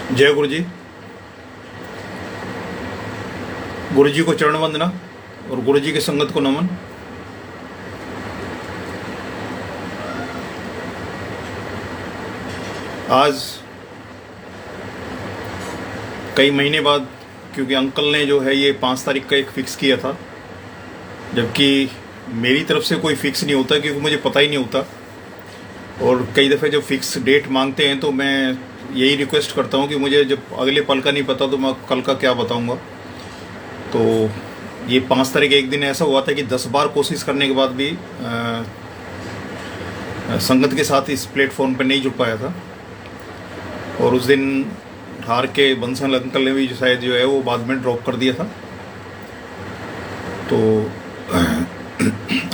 जय गुरु जी। गुरु जी को चरण वंदना और गुरु जी की संगत को नमन। आज कई महीने बाद, क्योंकि अंकल ने जो है ये 5 तारीख का एक फिक्स किया था, जबकि मेरी तरफ से कोई फिक्स नहीं होता क्योंकि मुझे पता ही नहीं होता। और कई दफ़े जब फिक्स डेट मांगते हैं तो मैं यही रिक्वेस्ट करता हूँ कि मुझे जब अगले पल का नहीं पता तो मैं कल का क्या बताऊँगा। तो ये 5 तारीख एक दिन ऐसा हुआ था कि 10 बार कोशिश करने के बाद भी संगत के साथ इस प्लेटफॉर्म पर नहीं जुड़ पाया था। और उस दिन हार के बंसल अंकल ने भी शायद जो है वो बाद में ड्रॉप कर दिया था। तो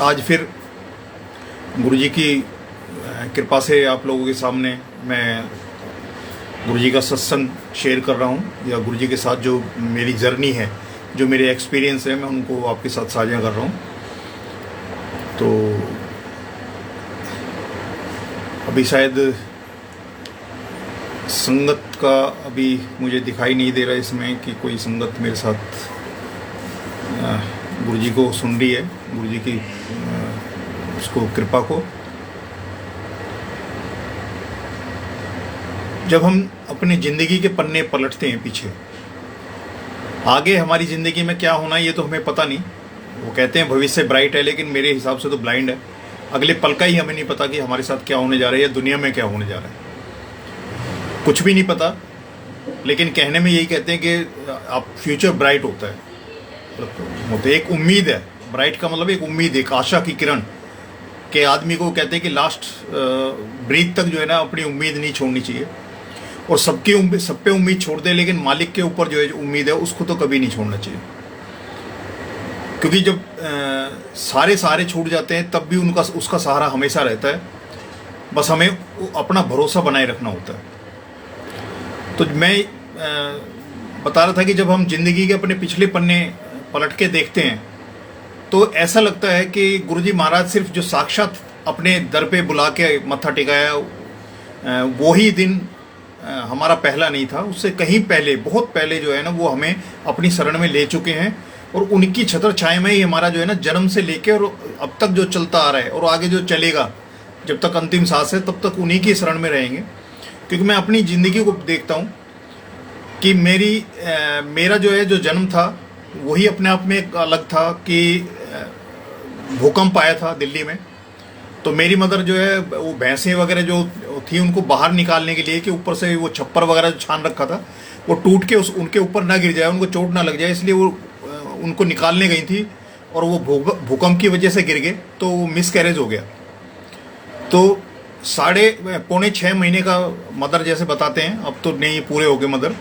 आज फिर गुरुजी की कृपा से आप लोगों के सामने मैं गुरुजी का सत्संग शेयर कर रहा हूँ, या गुरुजी के साथ जो मेरी जर्नी है, जो मेरे एक्सपीरियंस है, मैं उनको आपके साथ साझा कर रहा हूँ। तो अभी शायद संगत का अभी मुझे दिखाई नहीं दे रहा इसमें कि कोई संगत मेरे साथ गुरुजी को सुन रही है, गुरुजी की उसको कृपा को। जब हम अपनी ज़िंदगी के पन्ने पलटते हैं पीछे, आगे हमारी ज़िंदगी में क्या होना है ये तो हमें पता नहीं। वो कहते हैं भविष्य ब्राइट है, लेकिन मेरे हिसाब से तो ब्लाइंड है। अगले पल का ही हमें नहीं पता कि हमारे साथ क्या होने जा रहा है या दुनिया में क्या होने जा रहा है, कुछ भी नहीं पता। लेकिन कहने में यही कहते हैं कि आप फ्यूचर ब्राइट होता है, मतलब एक उम्मीद है। ब्राइट का मतलब एक उम्मीद, एक आशा की किरण के आदमी को कहते हैं कि लास्ट ब्रीथ तक जो है ना अपनी उम्मीद नहीं छोड़नी चाहिए। और सबकी उम्मीद, सब पे उम्मीद छोड़ दे, लेकिन मालिक के ऊपर जो है उम्मीद है उसको तो कभी नहीं छोड़ना चाहिए। क्योंकि जब सारे छूट जाते हैं तब भी उसका सहारा हमेशा रहता है। बस हमें अपना भरोसा बनाए रखना होता है। तो मैं बता रहा था कि जब हम जिंदगी के अपने पिछले पन्ने पलट के देखते हैं तो ऐसा लगता है कि गुरुजी महाराज सिर्फ जो साक्षात अपने दर पे बुला के मत्था टिकाया वो ही दिन हमारा पहला नहीं था। उससे कहीं पहले, बहुत पहले जो है ना वो हमें अपनी शरण में ले चुके हैं। और उनकी छत्र छाया में ही हमारा जो है ना जन्म से लेके और अब तक जो चलता आ रहा है और आगे जो चलेगा, जब तक अंतिम सांस है तब तक उन्हीं की शरण में रहेंगे। क्योंकि मैं अपनी ज़िंदगी को देखता हूँ कि मेरा जो है जो जन्म था वही अपने आप में एक अलग था। कि भूकंप आया था दिल्ली में, तो मेरी मदर जो है वो भैंसें वगैरह जो थी उनको बाहर निकालने के लिए कि ऊपर से वो छप्पर वगैरह जो छान रखा था वो टूट के उनके ऊपर ना गिर जाए, उनको चोट ना लग जाए, इसलिए वो उनको निकालने गई थी। और वो भूकंप की वजह से गिर गए तो वो मिसकैरेज हो गया। तो 5.5-6 महीने का मदर जैसे बताते हैं, अब तो नहीं पूरे हो गए मदर।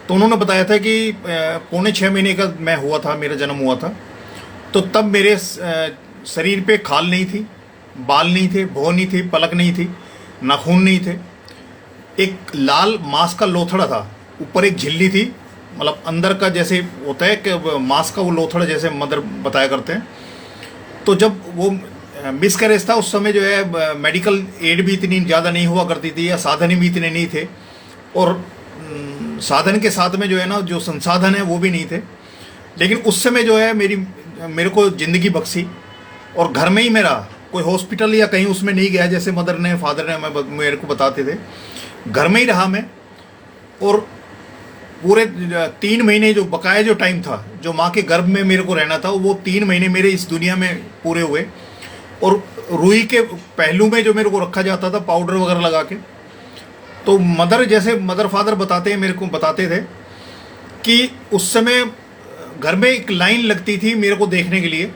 तो उन्होंने बताया था कि 5.5 महीने का मैं हुआ था, मेरा जन्म हुआ था। तो तब मेरे शरीर पे खाल नहीं थी, बाल नहीं थे, भौं नहीं थी, पलक नहीं थी, नाखून नहीं थे। एक लाल मांस का लोथड़ा था, ऊपर एक झिल्ली थी, मतलब अंदर का जैसे होता है कि मांस का वो लोथड़ा जैसे मदर बताया करते हैं। तो जब वो मिसकैरेज था उस समय जो है मेडिकल एड भी इतनी ज़्यादा नहीं हुआ करती थी, या साधन भी इतने नहीं थे। और साधन के साथ में जो है ना जो संसाधन है वो भी नहीं थे। लेकिन उस समय जो है मेरे को ज़िंदगी बख्शी। और घर में ही मेरा कोई हॉस्पिटल या कहीं उसमें नहीं गया, जैसे मदर ने फादर ने मेरे को बताते थे। घर में ही रहा मैं। और पूरे 3 महीने जो बकाया जो टाइम था, जो माँ के गर्भ में मेरे को रहना था, वो 3 महीने मेरे इस दुनिया में पूरे हुए। और रुई के पहलू में जो मेरे को रखा जाता था पाउडर वगैरह लगा के। तो मदर फादर बताते हैं, मेरे को बताते थे कि उस समय घर में एक लाइन लगती थी मेरे को देखने के लिए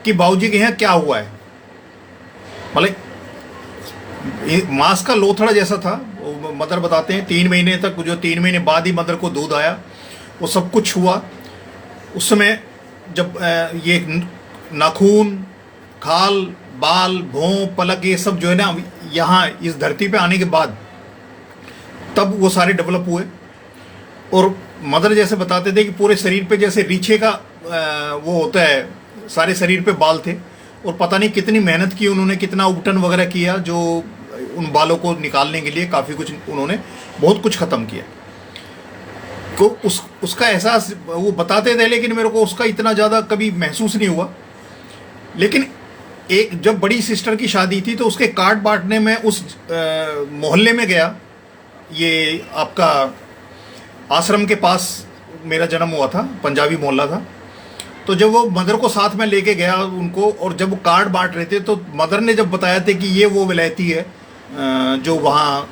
कि बाबूजी के यहाँ क्या हुआ है। मतलब मांस का लोथड़ा जैसा था। मदर बताते हैं 3 महीने तक, जो 3 महीने बाद ही मदर को दूध आया, वो सब कुछ हुआ। उस समय जब ये नाखून, खाल, बाल, भौं, पलक ये सब जो है ना यहाँ इस धरती पे आने के बाद तब वो सारे डेवलप हुए। और मदर जैसे बताते थे कि पूरे शरीर पे जैसे रीछे का वो होता है, सारे शरीर पे बाल थे। और पता नहीं कितनी मेहनत की उन्होंने, कितना उपटन वगैरह किया जो उन बालों को निकालने के लिए, काफ़ी कुछ उन्होंने बहुत कुछ ख़त्म किया। को उसका एहसास वो बताते थे, लेकिन मेरे को उसका इतना ज़्यादा कभी महसूस नहीं हुआ। लेकिन एक जब बड़ी सिस्टर की शादी थी तो उसके कार्ड बांटने में उस मोहल्ले में गया, ये आपका आश्रम के पास मेरा जन्म हुआ था, पंजाबी मोहल्ला था। तो जब वो मदर को साथ में लेके गया उनको, और जब वो कार्ड बांट रहे थे तो मदर ने जब बताया था कि ये वो विलायती है जो वहाँ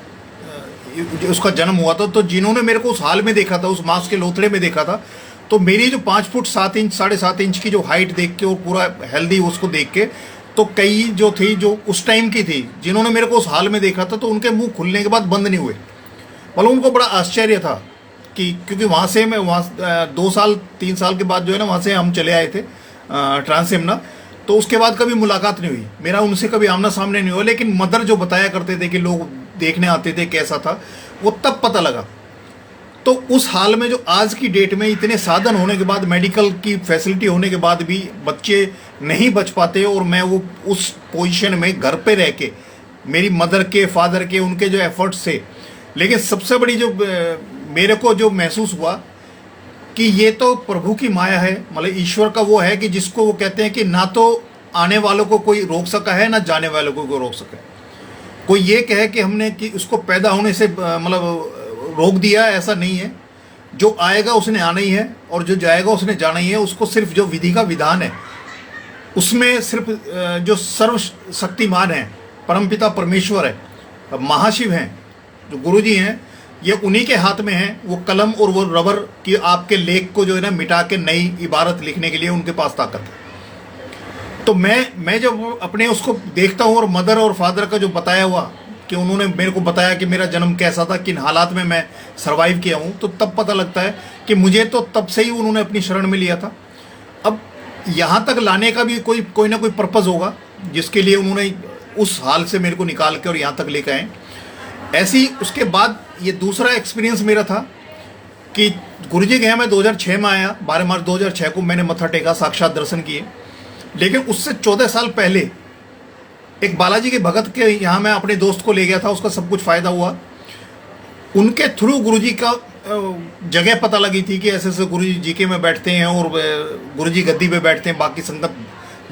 उसका जन्म हुआ था, तो जिन्होंने मेरे को उस हाल में देखा था, उस मांस के लोथड़े में देखा था, तो मेरी जो 5 फुट 7 इंच 7.5 इंच की जो हाइट देख के और पूरा हेल्दी उसको देख के, तो कई जो थी जो उस टाइम की थी जिन्होंने मेरे को उस हाल में देखा था, तो उनके मुंह खुलने के बाद बंद नहीं हुए। मतलब उनको बड़ा आश्चर्य था कि, क्योंकि वहाँ से मैं वहाँ 2 साल 3 साल के बाद जो है ना, वहाँ से हम चले आए थे ट्रांस यमुना, तो उसके बाद कभी मुलाकात नहीं हुई, मेरा उनसे कभी आमना सामने नहीं हुआ। लेकिन मदर जो बताया करते थे कि लोग देखने आते थे कैसा था, वो तब पता लगा। तो उस हाल में जो आज की डेट में इतने साधन होने के बाद, मेडिकल की फैसिलिटी होने के बाद भी बच्चे नहीं बच पाते, और मैं वो उस पोजीशन में घर पे रह के, मेरी मदर के फादर के उनके जो एफर्ट्स थे। लेकिन सबसे बड़ी जो मेरे को जो महसूस हुआ कि ये तो प्रभु की माया है, मतलब ईश्वर का वो है कि जिसको वो कहते हैं कि ना तो आने वालों को कोई रोक सका है, ना जाने वालों को कोई रोक सका है। कोई ये कहे कि हमने कि उसको पैदा होने से मतलब रोक दिया, ऐसा नहीं है। जो आएगा उसने आना ही है, और जो जाएगा उसने जाना ही है। उसको सिर्फ जो विधि का विधान है, उसमें सिर्फ जो सर्वशक्तिमान है, परमपिता परमेश्वर है, महाशिव हैं, जो गुरुजी हैं, ये उन्हीं के हाथ में है वो कलम और वो रबर की आपके लेख को जो है ना मिटा के नई इबारत लिखने के लिए उनके पास ताकत है। तो मैं जब अपने उसको देखता हूँ, और मदर और फादर का जो बताया हुआ कि उन्होंने मेरे को बताया कि मेरा जन्म कैसा था, किन हालात में मैं सरवाइव किया हूँ, तो तब पता लगता है कि मुझे तो तब से ही उन्होंने अपनी शरण में लिया था। अब यहाँ तक लाने का भी कोई ना कोई पर्पज़ होगा, जिसके लिए उन्होंने उस हाल से मेरे को निकाल के और यहाँ तक लेकर आए। ऐसे ही उसके बाद ये दूसरा एक्सपीरियंस मेरा था कि गुरुजी गया, मैं 2006 में आया, 12 मार्च 2006 को मैंने मत्था टेका, साक्षात दर्शन किए। लेकिन उससे 14 साल पहले एक बालाजी के भगत के यहाँ मैं अपने दोस्त को ले गया था, उसका सब कुछ फ़ायदा हुआ। उनके थ्रू गुरुजी का जगह पता लगी थी कि ऐसे ऐसे गुरुजी जीके में बैठते हैं, और गुरुजी गद्दी पे बैठते हैं, बाकी संगत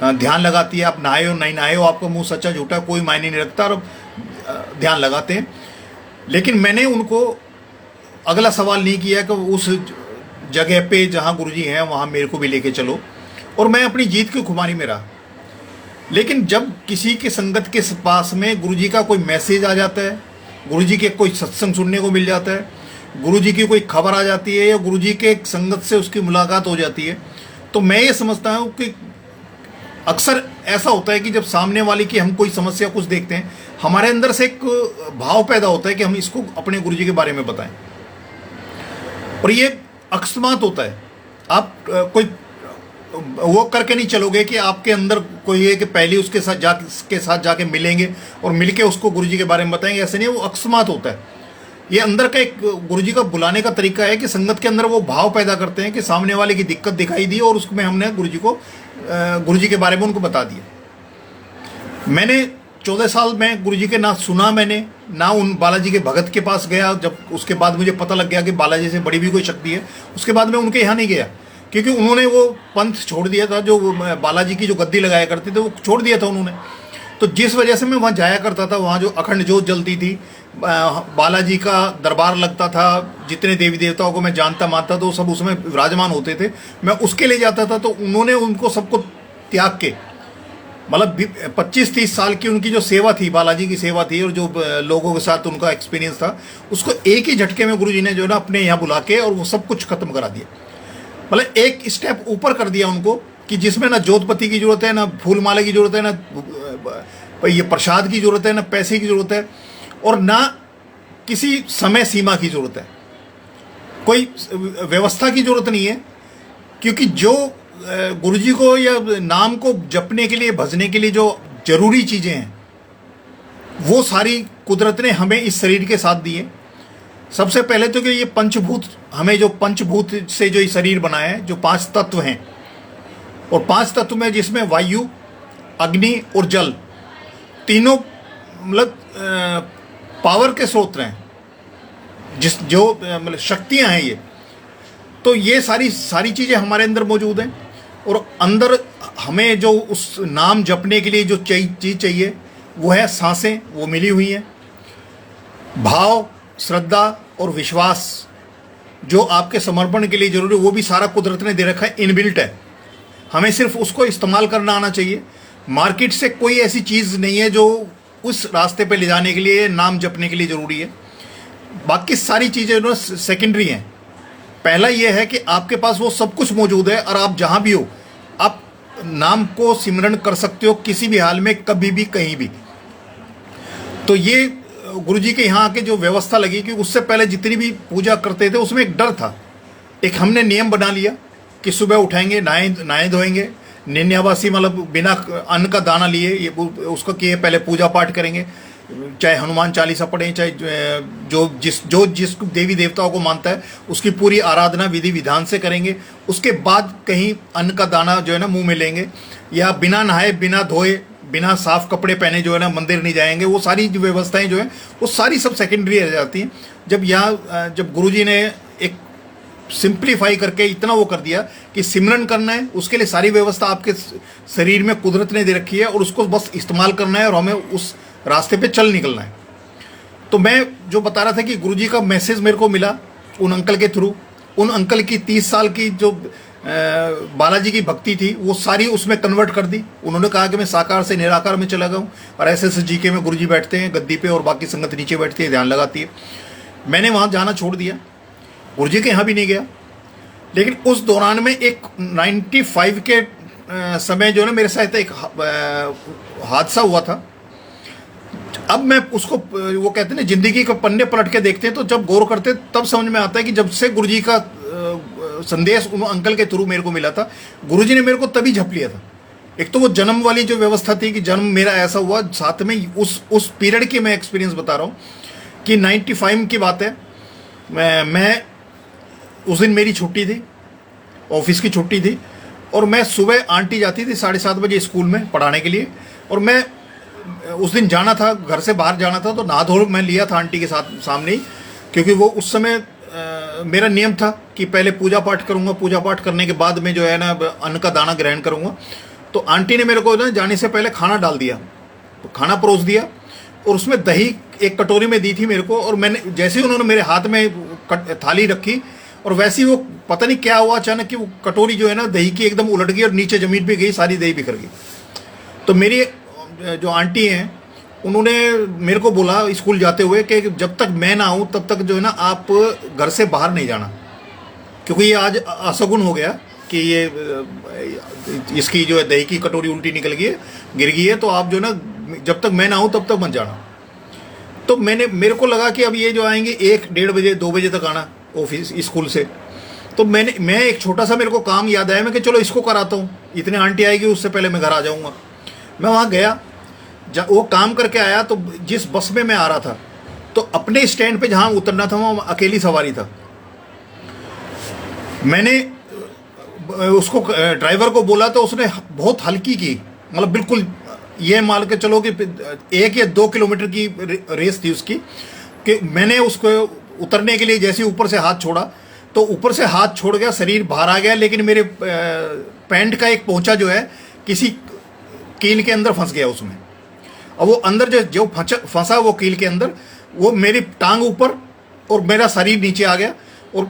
ध्यान लगाती है। आप नहाए हो नहीं नहाए हो, आपका मुंह सच्चा झूठा कोई मायने नहीं रखता, और ध्यान लगाते हैं। लेकिन मैंने उनको अगला सवाल नहीं किया कि उस जगह पे जहाँ गुरुजी हैं वहाँ मेरे को भी लेके चलो, और मैं अपनी जीत की खुमारी में रहा। लेकिन जब किसी के संगत के पास में गुरुजी का कोई मैसेज आ जाता है, गुरुजी के कोई सत्संग सुनने को मिल जाता है, गुरुजी की कोई खबर आ जाती है, या गुरुजी के संगत से उसकी मुलाकात हो जाती है, तो मैं ये समझता हूँ कि अक्सर ऐसा होता है कि जब सामने वाले की हम कोई समस्या कुछ देखते हैं, हमारे अंदर से एक भाव पैदा होता है कि हम इसको अपने गुरुजी के बारे में बताएं, और ये अकस्मात होता है। आप कोई वो करके नहीं चलोगे कि आपके अंदर कोई है कि पहले उसके साथ जाके मिलेंगे और मिलके उसको गुरुजी के बारे में बताएंगे, ऐसे नहीं, वो अकस्मात होता है। ये अंदर का एक गुरुजी का बुलाने का तरीका है कि संगत के अंदर वो भाव पैदा करते हैं कि सामने वाले की दिक्कत दिखाई दी, और उसमें हमने गुरुजी के बारे में उनको बता दिया। मैंने 14 साल में गुरुजी के ना सुना, मैंने ना उन बालाजी के भगत के पास गया। जब उसके बाद मुझे पता लग गया कि बालाजी से बड़ी भी कोई शक्ति है, उसके बाद मैं उनके यहाँ नहीं गया, क्योंकि उन्होंने वो पंथ छोड़ दिया था, जो बालाजी की जो गद्दी लगाया करते थे वो छोड़ दिया था उन्होंने। तो जिस वजह से मैं वहाँ जाया करता था, वहाँ जो अखंड ज्योत जलती थी, बालाजी का दरबार लगता था, जितने देवी देवताओं को मैं जानता मानता तो सब उसमें विराजमान होते थे, मैं उसके लिए जाता था। तो उन्होंने उनको सबको त्याग के, मतलब 25-30 साल की उनकी जो सेवा थी, बालाजी की सेवा थी, और जो लोगों के साथ उनका एक्सपीरियंस था, उसको एक ही झटके में गुरुजी ने जो है ना अपने यहाँ बुला के और वो सब कुछ खत्म करा दिया। मतलब एक स्टेप ऊपर कर दिया उनको, कि जिसमें ना ज्योतपति की जरूरत है, ना फूल माला की जरूरत है, ना ये प्रसाद की जरूरत है, ना पैसे की जरूरत है, और ना किसी समय सीमा की जरूरत है, कोई व्यवस्था की जरूरत नहीं है। क्योंकि जो गुरुजी को या नाम को जपने के लिए, भजने के लिए जो जरूरी चीजें हैं, वो सारी कुदरत ने हमें इस शरीर के साथ दी है। सबसे पहले तो कि ये पंचभूत, हमें जो पंचभूत से जो ये शरीर बना है, जो 5 तत्व हैं, और 5 तत्व में जिसमें वायु, अग्नि और जल तीनों मतलब पावर के स्रोत हैं, जो मतलब शक्तियां हैं ये। तो ये सारी सारी चीज़ें हमारे अंदर मौजूद हैं। और अंदर हमें जो उस नाम जपने के लिए जो चीज़ चाहिए वो है सांसें, वो मिली हुई हैं। भाव, श्रद्धा और विश्वास जो आपके समर्पण के लिए जरूरी है वो भी सारा कुदरत ने दे रखा है, इनबिल्ट है। हमें सिर्फ उसको इस्तेमाल करना आना चाहिए। मार्केट से कोई ऐसी चीज़ नहीं है जो उस रास्ते पे ले जाने के लिए, नाम जपने के लिए ज़रूरी है। बाकी सारी चीज़ें जो सेकेंडरी हैं। पहला यह है कि आपके पास वो सब कुछ मौजूद है और आप जहाँ भी हो आप नाम को सिमरन कर सकते हो, किसी भी हाल में, कभी भी, कहीं भी। तो ये गुरुजी के यहाँ आके जो व्यवस्था लगी कि उससे पहले जितनी भी पूजा करते थे उसमें एक डर था। एक हमने नियम बना लिया कि सुबह उठाएंगे, नहाए धोएंगे, निन्यावासी मतलब बिना अन्न का दाना लिए ये उसको किए, पहले पूजा पाठ करेंगे, चाहे हनुमान चालीसा पढ़ें, चाहे जो जिस देवी देवताओं को मानता है उसकी पूरी आराधना विधि विधान से करेंगे। उसके बाद कहीं अन्न का दाना जो है ना मुंह में लेंगे, या बिना नहाए, बिना धोए, बिना साफ कपड़े पहने जो है ना मंदिर नहीं जाएंगे। वो सारी जो व्यवस्थाएं जो है वो सारी सब सेकेंडरी रह जाती हैं। जब गुरुजी ने एक सिंप्लीफाई करके इतना वो कर दिया कि सिमरन करना है, उसके लिए सारी व्यवस्था आपके शरीर में कुदरत ने दे रखी है और उसको बस इस्तेमाल करना है और हमें उस रास्ते पे चल निकलना है। तो मैं जो बता रहा था कि गुरुजी का मैसेज मेरे को मिला उन अंकल के थ्रू। उन अंकल की 30 साल की जो बालाजी की भक्ति थी वो सारी उसमें कन्वर्ट कर दी। उन्होंने कहा कि मैं साकार से निराकार में चला गया और ऐसे जीके में गुरुजी बैठते हैं गद्दी पे और बाकी संगत नीचे बैठती है, ध्यान लगाती है। मैंने वहाँ जाना छोड़ दिया, गुरुजी के यहाँ भी नहीं गया। लेकिन उस दौरान में एक 95 के समय जो है ना मेरे साथ एक हादसा हुआ था। अब मैं उसको, वो कहते हैं ना, जिंदगी के पन्ने पलट के देखते हैं तो जब गौर करते हैं तब समझ में आता है कि जब से गुरुजी का संदेश उन अंकल के थ्रू मेरे को मिला था, गुरुजी ने मेरे को तभी झप लिया था। एक तो वो जन्म वाली जो व्यवस्था थी कि जन्म मेरा ऐसा हुआ, साथ में उस पीरियड की मैं एक्सपीरियंस बता रहा हूँ कि 95 की बात है। मैं उस दिन मेरी छुट्टी थी, ऑफिस की छुट्टी थी, और मैं सुबह, आंटी जाती थी 7:30 बजे स्कूल में पढ़ाने के लिए, और मैं उस दिन जाना था, घर से बाहर जाना था, तो नहा धो मैं लिया था आंटी के साथ सामने ही, क्योंकि वो उस समय मेरा नियम था कि पहले पूजा पाठ करूँगा, पूजा पाठ करने के बाद में जो है ना अन्न का दाना ग्रहण करूँगा। तो आंटी ने मेरे को ना जाने से पहले खाना डाल दिया, तो खाना परोस दिया और उसमें दही एक कटोरी में दी थी मेरे को। और मैंने जैसे ही उन्होंने मेरे हाथ में थाली रखी और वैसे ही वो पता नहीं क्या हुआ, अचानक कि वो कटोरी जो है ना दही की एकदम उलट गई और नीचे ज़मीन पे गई, सारी दही बिखर गई। तो मेरी जो आंटी हैं उन्होंने मेरे को बोला स्कूल जाते हुए कि जब तक मैं ना आऊँ तब तक जो है ना आप घर से बाहर नहीं जाना, क्योंकि ये आज असगुन हो गया कि ये इसकी जो है दही की कटोरी उल्टी निकल गई है, गिर गई है, तो आप जो है ना जब तक मैं ना आऊँ तब तक मत जाना। तो मेरे को लगा कि अब ये जो आएंगे 1-1:30 बजे 2 बजे तक आना ऑफिस स्कूल से। तो मैं एक छोटा सा मेरे को काम याद आया, मैं कि चलो इसको कराता हूँ, इतने आंटी आएगी उससे पहले मैं घर आ जाऊँगा। मैं वहाँ गया, जब वो काम करके आया तो जिस बस में मैं आ रहा था तो अपने स्टैंड पे जहाँ उतरना था वहाँ अकेली सवारी था। मैंने उसको ड्राइवर को बोला तो उसने बहुत हल्की की, मतलब बिल्कुल ये मान के चलो कि 1 या 2 किलोमीटर की रेस थी उसकी, कि मैंने उसको उतरने के लिए जैसे ऊपर से हाथ छोड़ा तो ऊपर से हाथ छोड़ गया, शरीर बाहर आ गया, लेकिन मेरे पैंट का एक पोंचा जो है किसी कील के अंदर फंस गया उसमें। और वो अंदर जो फंसा वो कील के अंदर, वो मेरी टांग ऊपर और मेरा शरीर नीचे आ गया, और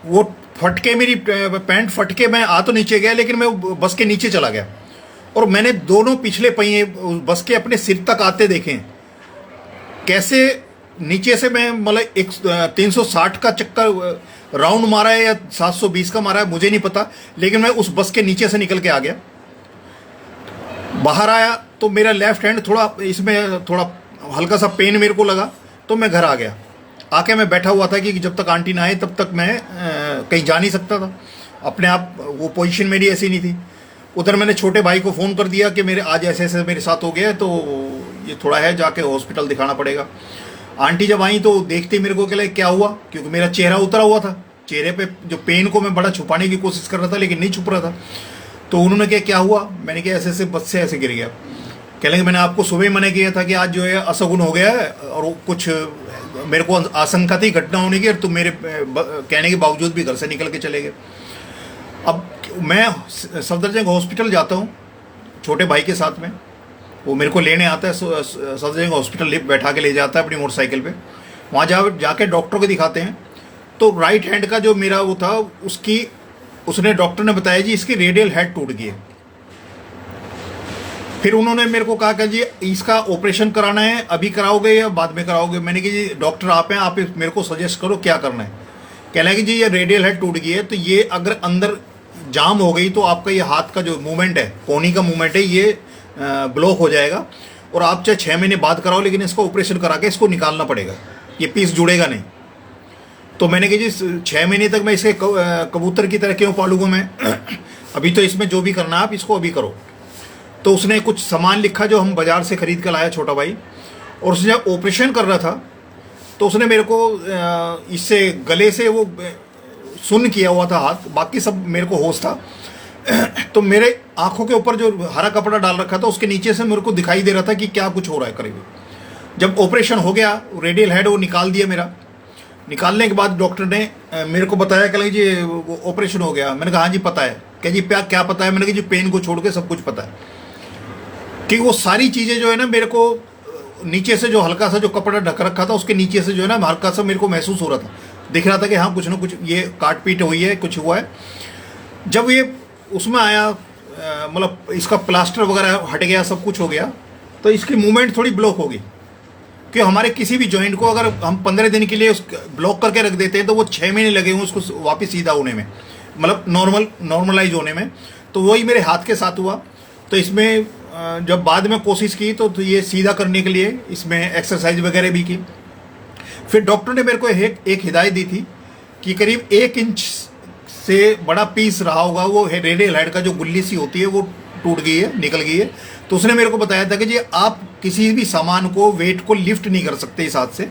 वो फटके, मेरी पैंट फटके, मैं आ तो नीचे गया लेकिन मैं बस के नीचे चला गया। और मैंने दोनों पिछले पहिए बस के अपने सिर तक आते देखे, कैसे नीचे से मैं मतलब 360 का चक्कर राउंड मारा है या 720 का मारा है मुझे नहीं पता, लेकिन मैं उस बस के नीचे से निकल के आ गया। बाहर आया तो मेरा लेफ्ट हैंड थोड़ा हल्का सा पेन मेरे को लगा, तो मैं घर आ गया। आके मैं बैठा हुआ था कि जब तक आंटी ना आए तब तक मैं कहीं जा नहीं सकता था अपने आप, वो पोजीशन मेरी ऐसी नहीं थी। उधर मैंने छोटे भाई को फ़ोन कर दिया कि मेरे आज ऐसे ऐसे मेरे साथ हो गया है, तो ये थोड़ा है, जाके हॉस्पिटल दिखाना पड़ेगा। आंटी जब आई तो देखते मेरे को क्या हुआ, क्योंकि मेरा चेहरा उतरा हुआ था, चेहरे पे जो पेन को मैं बड़ा छुपाने की कोशिश कर रहा था लेकिन नहीं छुप रहा था। तो उन्होंने क्या हुआ, मैंने कहा ऐसे ऐसे बस से ऐसे गिर गया। कह लेंगे मैंने आपको सुबह ही मना किया था कि आज जो है असगुन हो गया है और कुछ मेरे को आशंका थी घटना होने की, और तुम मेरे कहने के बावजूद भी घर से निकल के चले गए। अब मैं सफदरजंग हॉस्पिटल जाता हूँ छोटे भाई के साथ में, वो मेरे को लेने आता है, सफदरजंग हॉस्पिटल लिफ्ट बैठा के ले जाता है अपनी मोटरसाइकिल पे। वहाँ जाके डॉक्टर को दिखाते हैं, तो राइट हैंड का जो मेरा वो था उसने डॉक्टर ने बताया जी इसकी रेडियल हेड टूट गई है। फिर उन्होंने मेरे को कहा कि जी इसका ऑपरेशन कराना है, अभी कराओगे या बाद में कराओगे? मैंने कहा जी डॉक्टर आप हैं, आप मेरे को सजेस्ट करो क्या करना है। कहना है कि जी ये रेडियल हेड टूट गई है, तो ये अगर अंदर जाम हो गई तो आपका ये हाथ का जो मूवमेंट है, कोहनी का मूवमेंट है, ये ब्लॉक हो जाएगा, और आप चाहे 6 महीने बाद कराओ लेकिन इसको ऑपरेशन करा के इसको निकालना पड़ेगा, ये पीस जुड़ेगा नहीं। तो मैंने कहा जी 6 महीने तक मैं इसे कबूतर की तरह क्यों पालूंगा मैं अभी तो इसमें जो भी करना है आप इसको अभी करो। तो उसने कुछ सामान लिखा जो हम बाजार से खरीद कर लाया छोटा भाई, और उसने जब ऑपरेशन कर रहा था तो उसने मेरे को इससे गले से वो सुन्न किया हुआ था हाथ, बाकी सब मेरे को होश था। तो मेरे आंखों के ऊपर जो हरा कपड़ा डाल रखा था उसके नीचे से मेरे को दिखाई दे रहा था कि क्या कुछ हो रहा है करीब। जब ऑपरेशन हो गया, रेडियल हेड वो निकाल दिया मेरा। निकालने के बाद डॉक्टर ने मेरे को बताया कि जी ऑपरेशन हो गया। मैंने कहा हाँ जी पता है। कह जी क्या पता है? मैंने कहा जी पेन को छोड़ के सब कुछ पता है। कि वो सारी चीज़ें जो है ना मेरे को नीचे से जो हल्का सा जो कपड़ा ढक रखा था उसके नीचे से जो है ना हल्का सा मेरे को महसूस हो रहा था, दिख रहा था कि हाँ कुछ ना कुछ ये काट पीट हुई है, कुछ हुआ है। जब ये उसमें आया, मतलब इसका प्लास्टर वगैरह हट गया, सब कुछ हो गया, तो इसकी मूवमेंट थोड़ी ब्लॉक होगी। कि हमारे किसी भी जॉइंट को अगर हम 15 दिन के लिए ब्लॉक करके रख देते हैं तो वो 6 महीने लगे हुए उसको वापस सीधा होने में, मतलब नॉर्मलाइज होने में। तो वही मेरे हाथ के साथ हुआ। तो इसमें जब बाद में कोशिश की तो ये सीधा करने के लिए इसमें एक्सरसाइज वगैरह भी की। फिर डॉक्टर ने मेरे को एक हिदायत दी थी कि करीब 1 इंच से बड़ा पीस रहा होगा, वो रेडियल हेड का जो गुल्ली सी होती है वो टूट गई है, निकल गई है। तो उसने मेरे को बताया था कि जी आप किसी भी सामान को, वेट को लिफ्ट नहीं कर सकते इस हाथ से।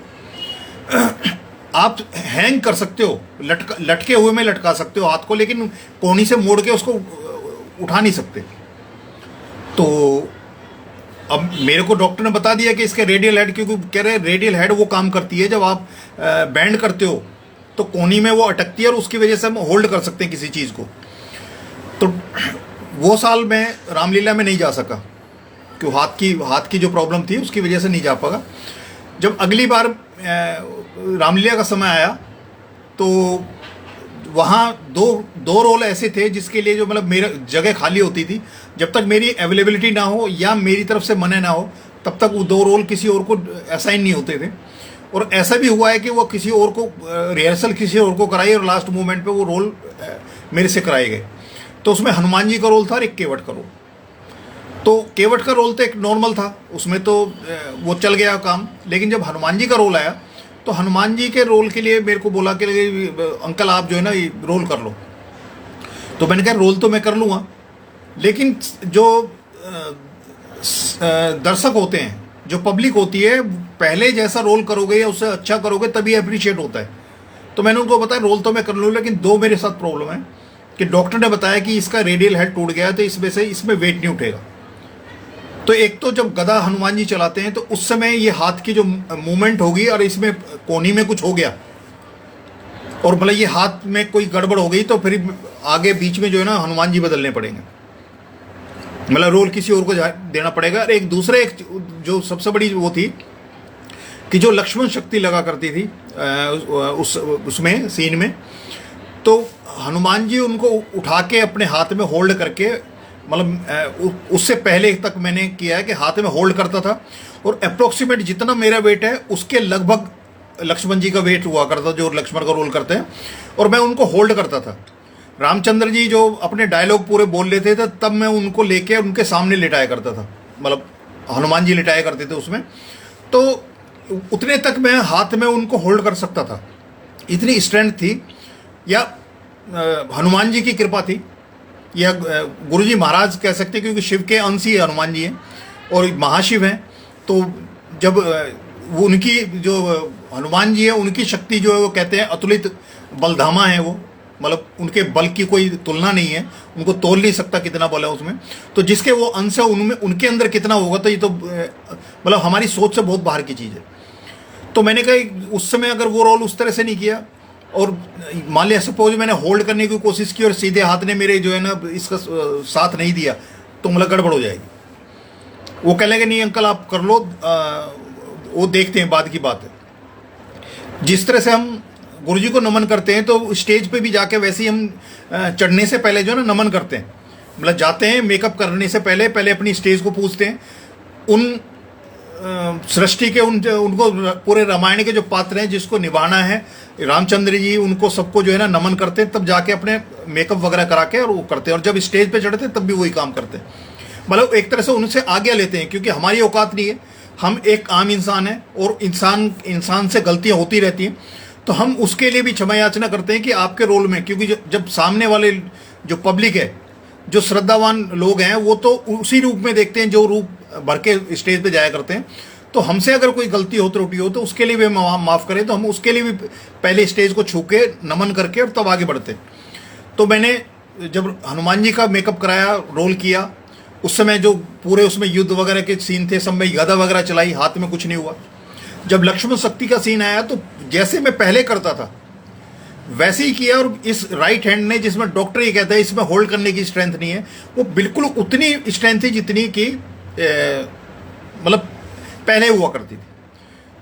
आप हैंग कर सकते हो, लटके हुए में लटका सकते हो हाथ को, लेकिन कोहनी से मोड़ के उसको उठा नहीं सकते। तो अब मेरे को डॉक्टर ने बता दिया कि इसके रेडियल हेड, क्योंकि कह रहे रेडियल हेड वो काम करती है जब आप बैंड करते हो तो कोहनी में वो अटकती है और उसकी वजह से हम होल्ड कर सकते हैं किसी चीज़ को। तो वो साल मैं रामलीला में नहीं जा सका, क्योंकि हाथ की जो प्रॉब्लम थी उसकी वजह से नहीं जा पाया। जब अगली बार रामलीला का समय आया तो वहाँ दो रोल ऐसे थे जिसके लिए जो मतलब मेरा जगह खाली होती थी। जब तक मेरी अवेलेबिलिटी ना हो या मेरी तरफ से मना ना हो तब तक वो 2 रोल किसी और को असाइन नहीं होते थे। और ऐसा भी हुआ है कि वो किसी और को रिहर्सल किसी और को कराई और लास्ट मोमेंट पे वो रोल मेरे से कराए गए। तो उसमें हनुमान जी का रोल था और एक केवट का रोल। तो केवट का रोल तो एक नॉर्मल था, उसमें तो वो चल गया काम। लेकिन जब हनुमान जी का रोल आया तो हनुमान जी के रोल के लिए मेरे को बोला कि अंकल आप जो है ना रोल कर लो। तो मैंने कहा रोल तो मैं कर लूँगा, लेकिन जो दर्शक होते हैं, जो पब्लिक होती है, पहले जैसा रोल करोगे या उससे अच्छा करोगे तभी अप्रिशिएट होता है। तो मैंने उनको बताया रोल तो मैं कर लूँ, लेकिन 2 मेरे साथ प्रॉब्लम है कि डॉक्टर ने बताया कि इसका रेडियल हेड टूट गया तो इस वजह से इसमें वेट नहीं उठेगा। तो एक तो जब गदा हनुमान जी चलाते हैं तो उस समय ये हाथ की जो मूवमेंट होगी और इसमें कोहनी में कुछ हो गया और मतलब ये हाथ में कोई गड़बड़ हो गई तो फिर आगे बीच में जो है ना हनुमान जी बदलने पड़ेंगे, मतलब रोल किसी और को देना पड़ेगा। और एक जो सबसे बड़ी वो थी कि जो लक्ष्मण शक्ति लगा करती थी उसमें सीन में, तो हनुमान जी उनको उठा के अपने हाथ में होल्ड करके, मतलब उससे पहले तक मैंने किया है कि हाथ में होल्ड करता था और अप्रोक्सीमेट जितना मेरा वेट है उसके लगभग लक्ष्मण जी का वेट हुआ करता जो लक्ष्मण का रोल करते हैं, और मैं उनको होल्ड करता था। रामचंद्र जी जो अपने डायलॉग पूरे बोल लेते थे तब मैं उनको लेके उनके सामने लिटाया करता था, मतलब हनुमान जी लिटाया करते थे उसमें, तो उतने तक मैं हाथ में उनको होल्ड कर सकता था, इतनी स्ट्रेंथ थी। या हनुमान जी की कृपा थी या गुरुजी महाराज कह सकते, क्योंकि शिव के अंश ही हनुमान जी हैं और महाशिव हैं। तो जब वो उनकी जो हनुमान जी है उनकी शक्ति जो है वो कहते हैं अतुलित बलधामा है, वो मतलब उनके बल की कोई तुलना नहीं है, उनको तोल नहीं सकता कितना बल है उसमें। तो जिसके वो अंश है उनमें उनके अंदर कितना होगा, तो ये तो मतलब हमारी सोच से बहुत बाहर की चीज़ है। तो मैंने कहा उस समय अगर वो रोल उस तरह से नहीं किया और मान लिया सपोज मैंने होल्ड करने की कोशिश की और सीधे हाथ ने मेरे जो है ना इसका साथ नहीं दिया, तो मतलब गड़बड़ हो जाएगी। वो कह लेंगे नहीं अंकल आप कर लो, वो देखते हैं, बाद की बात है। जिस तरह से हम गुरुजी को नमन करते हैं तो स्टेज पे भी जाके वैसे ही हम चढ़ने से पहले जो है ना नमन करते हैं, मतलब जाते हैं मेकअप करने से पहले अपनी स्टेज को पूछते हैं। उन सृष्टि के उनको पूरे रामायण के जो पात्र हैं जिसको निभाना है, रामचंद्र जी, उनको सबको जो है ना नमन करते हैं, तब जाके अपने मेकअप वगैरह करा के और वो करते हैं। और जब स्टेज पे चढ़ते हैं तब भी वही काम करते हैं, मतलब एक तरह से उनसे आज्ञा लेते हैं, क्योंकि हमारी औकात नहीं है। हम एक आम इंसान हैं और इंसान से गलतियां होती रहती हैं, तो हम उसके लिए भी क्षमा याचना करते हैं कि आपके रोल में, क्योंकि जब सामने वाले जो पब्लिक है, जो श्रद्धावान लोग हैं, वो तो उसी रूप में देखते हैं जो रूप भर के स्टेज पे जाया करते हैं। तो हमसे अगर कोई गलती हो, त्रुटि हो, तो उसके लिए भी माफ़ करें, तो हम उसके लिए भी पहले स्टेज को छू के नमन करके और तब आगे बढ़ते। तो मैंने जब हनुमान जी का मेकअप कराया, रोल किया, उस समय जो पूरे उसमें युद्ध वगैरह के सीन थे, सब में गदा वगैरह चलाई, हाथ में कुछ नहीं हुआ। जब लक्ष्मण शक्ति का सीन आया तो जैसे मैं पहले करता था वैसे ही किया, और इस राइट हैंड ने, जिसमें डॉक्टर ये कहता है इसमें होल्ड करने की स्ट्रेंथ नहीं है, वो बिल्कुल उतनी स्ट्रेंथ थी जितनी कि मतलब पहले हुआ करती थी।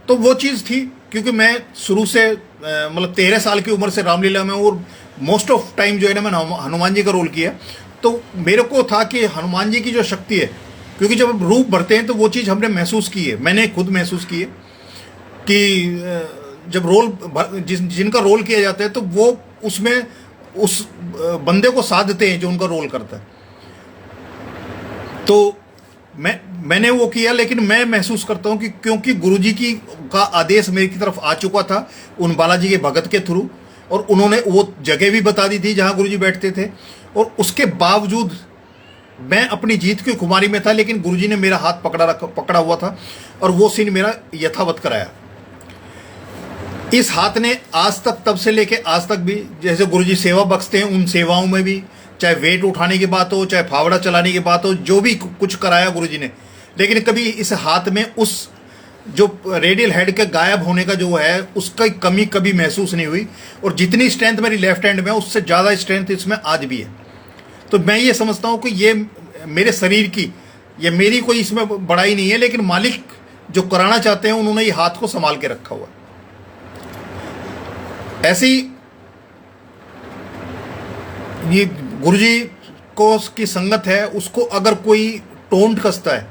तो वो चीज़ थी, क्योंकि मैं शुरू से मतलब 13 साल की उम्र से रामलीला में, और मोस्ट ऑफ टाइम जो है ना मैंने हनुमान जी का रोल किया। तो मेरे को था कि हनुमान जी की जो शक्ति है, क्योंकि जब हम रूप भरते हैं तो वो चीज़ हमने महसूस की है, मैंने खुद महसूस की है कि जब रोल जिनका रोल किया जाता है तो वो उसमें उस बंदे को साधते हैं जो उनका रोल करता है। तो मैंने वो किया, लेकिन मैं महसूस करता हूँ कि क्योंकि गुरुजी का आदेश मेरी की तरफ आ चुका था उन बालाजी के भगत के थ्रू, और उन्होंने वो जगह भी बता दी थी जहाँ गुरुजी बैठते थे, और उसके बावजूद मैं अपनी जीत की खुमारी में था, लेकिन गुरुजी ने मेरा हाथ पकड़ा हुआ था और वो सीन मेरा यथावत कराया। इस हाथ ने आज तक, तब से लेके आज तक भी, जैसे गुरुजी सेवा बख्शते हैं, उन सेवाओं में भी, चाहे वेट उठाने की बात हो, चाहे फावड़ा चलाने की बात हो, जो भी कुछ कराया गुरुजी ने, लेकिन कभी इस हाथ में उस जो रेडियल हेड के गायब होने का जो है उसका कमी कभी महसूस नहीं हुई। और जितनी स्ट्रेंथ मेरी लेफ्ट हैंड में है उससे ज़्यादा स्ट्रेंथ इसमें आज भी है। तो मैं ये समझता हूँ कि ये मेरे शरीर की, ये मेरी कोई इसमें बड़ाई नहीं है, लेकिन मालिक जो कराना चाहते हैं उन्होंने ये हाथ को संभाल के रखा हुआ है। ऐसी ये गुरुजी को की संगत है, उसको अगर कोई टोंट कसता है,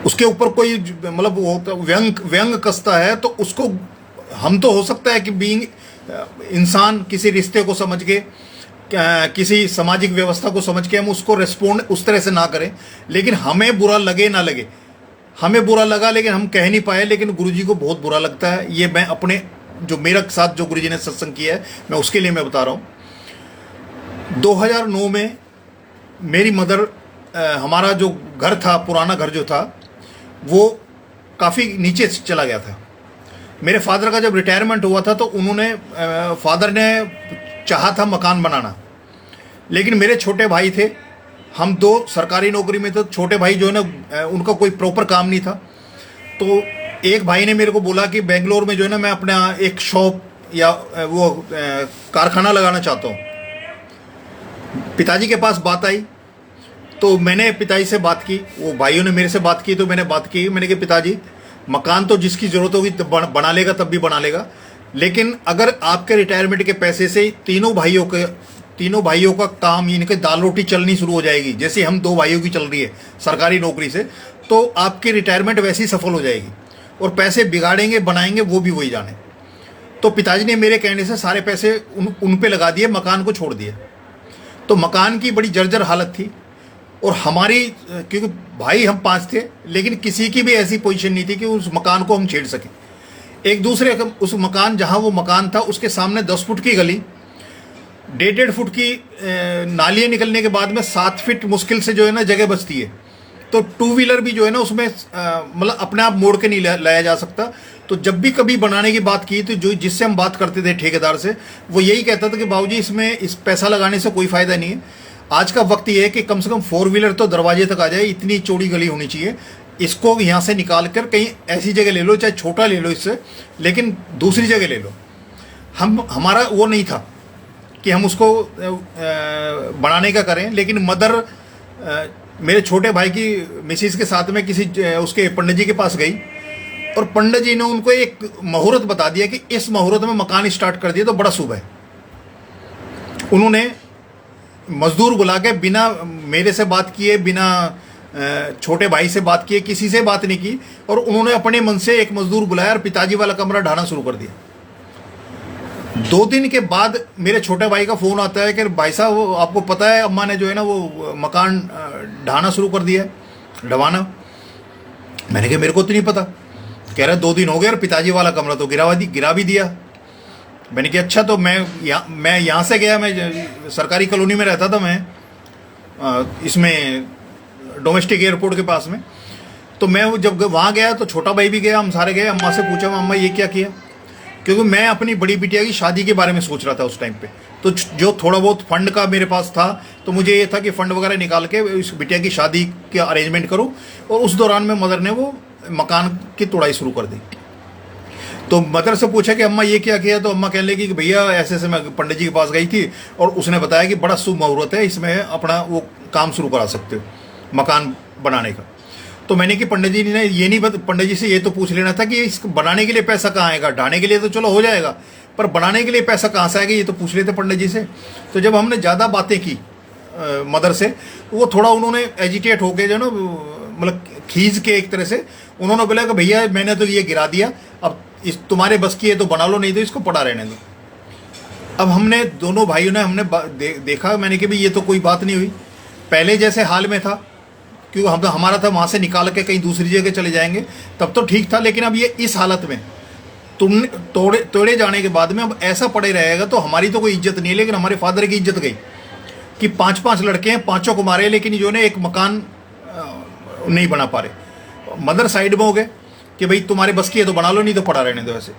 उसके ऊपर कोई मतलब व्यंग कसता है, तो उसको हम तो हो सकता है कि बीइंग इंसान किसी रिश्ते को समझ के, किसी सामाजिक व्यवस्था को समझ के हम उसको रिस्पोंड उस तरह से ना करें, लेकिन हमें बुरा लगे ना लगे, हमें बुरा लगा लेकिन हम कह नहीं पाए, लेकिन गुरुजी को बहुत बुरा लगता है। ये मैं अपने जो मेरे साथ जो गुरुजी ने सत्संग किया है, मैं उसके लिए मैं बता रहा हूँ। 2009 में मेरी मदर, हमारा जो घर था, पुराना घर जो था, वो काफ़ी नीचे चला गया था। मेरे फादर का जब रिटायरमेंट हुआ था तो उन्होंने, फादर ने चाहा था मकान बनाना, लेकिन मेरे छोटे भाई थे, हम 2 सरकारी नौकरी में थे। छोटे भाई जो है ना, उनका कोई प्रॉपर काम नहीं था। तो एक भाई ने मेरे को बोला कि बेंगलोर में जो है ना मैं अपना एक शॉप या वो कारखाना लगाना चाहता हूँ। पिताजी के पास बात आई तो मैंने पिताजी से बात की, वो भाइयों ने मेरे से बात की, तो मैंने बात की, मैंने कहा पिताजी मकान तो जिसकी ज़रूरत होगी तो बना लेगा, तब भी बना लेगा, लेकिन अगर आपके रिटायरमेंट के पैसे से तीनों भाइयों का काम, इनके दाल रोटी चलनी शुरू हो जाएगी, जैसे हम 2 भाइयों की चल रही है सरकारी नौकरी से, तो आपकी रिटायरमेंट वैसे ही सफल हो जाएगी, और पैसे बिगाड़ेंगे बनाएंगे वो भी वही जाने। तो पिताजी ने मेरे कहने से सारे पैसे उन पे लगा दिए, मकान को छोड़ दिया। तो मकान की बड़ी जर्जर हालत थी, और हमारी, क्योंकि भाई हम 5 थे, लेकिन किसी की भी ऐसी पोजीशन नहीं थी कि उस मकान को हम छेड़ सकें। एक दूसरे उस मकान, जहाँ वो मकान था उसके सामने 10 फुट की गली, 1.5 फुट की नालियाँ निकलने के बाद में 7 फीट मुश्किल से जो है ना जगह बचती है। तो 2 व्हीलर भी जो है ना उसमें मतलब अपने आप मोड़ के नहीं लाया जा सकता। तो जब भी कभी बनाने की बात की तो जो जिससे हम बात करते थे ठेकेदार से, वो यही कहता था कि बाबूजी इसमें इस पैसा लगाने से कोई फ़ायदा नहीं है। आज का वक्त ये है कि कम से कम 4 व्हीलर तो दरवाजे तक आ जाए, इतनी चौड़ी गली होनी चाहिए। इसको यहाँ से निकाल कर कहीं ऐसी जगह ले लो, चाहे छोटा ले लो इससे, लेकिन दूसरी जगह ले लो। हमारा वो नहीं था कि हम उसको बनाने का करें, लेकिन मदर मेरे छोटे भाई की मिसिस के साथ में किसी उसके पंडित जी के पास गई, और पंडित जी ने उनको एक मुहूर्त बता दिया कि इस मुहूर्त में मकान स्टार्ट कर दिया तो बड़ा शुभ है। उन्होंने मजदूर बुला के बिना मेरे से बात किए, बिना छोटे भाई से बात किए, किसी से बात नहीं की, और उन्होंने अपने मन से एक मजदूर बुलाया और पिताजी वाला कमरा ढाना शुरू कर दिया। 2 दिन के बाद मेरे छोटे भाई का फोन आता है कि भाई साहब वो आपको पता है अम्मा ने जो है ना वो मकान ढाना शुरू कर दिया है, ढवाना। मैंने कहा मेरे को तो नहीं पता। कह रहा 2 दिन हो गए और पिताजी वाला कमरा तो गिरा भी दिया। मैंने कहा अच्छा, तो मैं यहाँ से गया, मैं सरकारी कॉलोनी में रहता था, मैं इसमें डोमेस्टिक एयरपोर्ट के पास में। तो मैं जब वहाँ गया तो छोटा भाई भी गया, हम सारे गए। अम्मा से पूछा अम्मा ये क्या किया, क्योंकि मैं अपनी बड़ी बिटिया की शादी के बारे में सोच रहा था उस टाइम पे। तो जो थोड़ा बहुत फंड का मेरे पास था, तो मुझे ये था कि फंड वगैरह निकाल के इस बिटिया की शादी के अरेंजमेंट करूँ। और उस दौरान में मदर ने वो मकान की तोड़ाई शुरू कर दी। तो मदर से पूछा कि अम्मा ये क्या किया, तो अम्मा कहने लगी कि भैया ऐसे ऐसे मैं पंडित जी के पास गई थी और उसने बताया कि बड़ा शुभ मुहूर्त है, इसमें अपना वो काम शुरू करा सकते हो मकान बनाने का। तो मैंने कि पंडित जी ने ये नहीं पंडित जी से ये तो पूछ लेना था कि इसको बनाने के लिए पैसा कहाँ आएगा, ढाने के लिए तो चलो हो जाएगा, पर बनाने के लिए पैसा कहाँ से आएगा ये तो पूछ लेते पंडित जी से। तो जब हमने ज़्यादा बातें की मदर से, वो थोड़ा उन्होंने एजिटेट होके जो ना मतलब खींच के एक तरह से उन्होंने बोला कि भैया मैंने तो ये गिरा दिया, अब इस तुम्हारे बस की है तो बना लो, नहीं तो इसको पड़ा रहने दो। अब हमने दोनों भाइयों ने हमने देखा, मैंने कि भाई ये तो कोई बात नहीं हुई, पहले जैसे हाल में था, क्योंकि हम तो हमारा था वहाँ से निकाल के कहीं दूसरी जगह चले जाएंगे तब तो ठीक था। लेकिन अब ये इस हालत में तुमने तोड़े जाने के बाद में अब ऐसा पड़े रहेगा तो हमारी तो कोई इज्जत नहीं है। लेकिन हमारे फादर की इज्जत गई कि 5-5 लड़के हैं, 5 को मारे, लेकिन जो ने एक मकान नहीं बना पा रहे। मदर साइड में हो गए कि भाई तुम्हारे बस की है तो बना लो, नहीं तो पड़ा रहने दो। ऐसे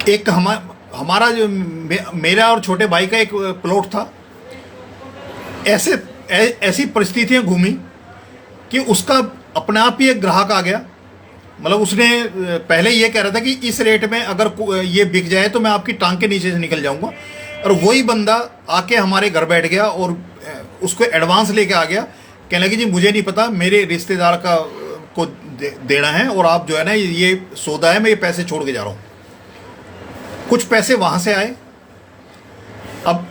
एक हमारा जो मेरा और छोटे भाई का एक प्लॉट था, ऐसी परिस्थितियां घूमी कि उसका अपने आप ही एक ग्राहक आ गया। मतलब उसने पहले ये कह रहा था कि इस रेट में अगर ये बिक जाए तो मैं आपकी टांग के नीचे से निकल जाऊंगा, और वही बंदा आके हमारे घर बैठ गया और उसको एडवांस लेके आ गया। कहने लगे जी मुझे नहीं पता, मेरे रिश्तेदार का को देना है और आप जो है ना ये सौदा है, मैं ये पैसे छोड़ के जा रहा हूँ। कुछ पैसे वहाँ से आए। अब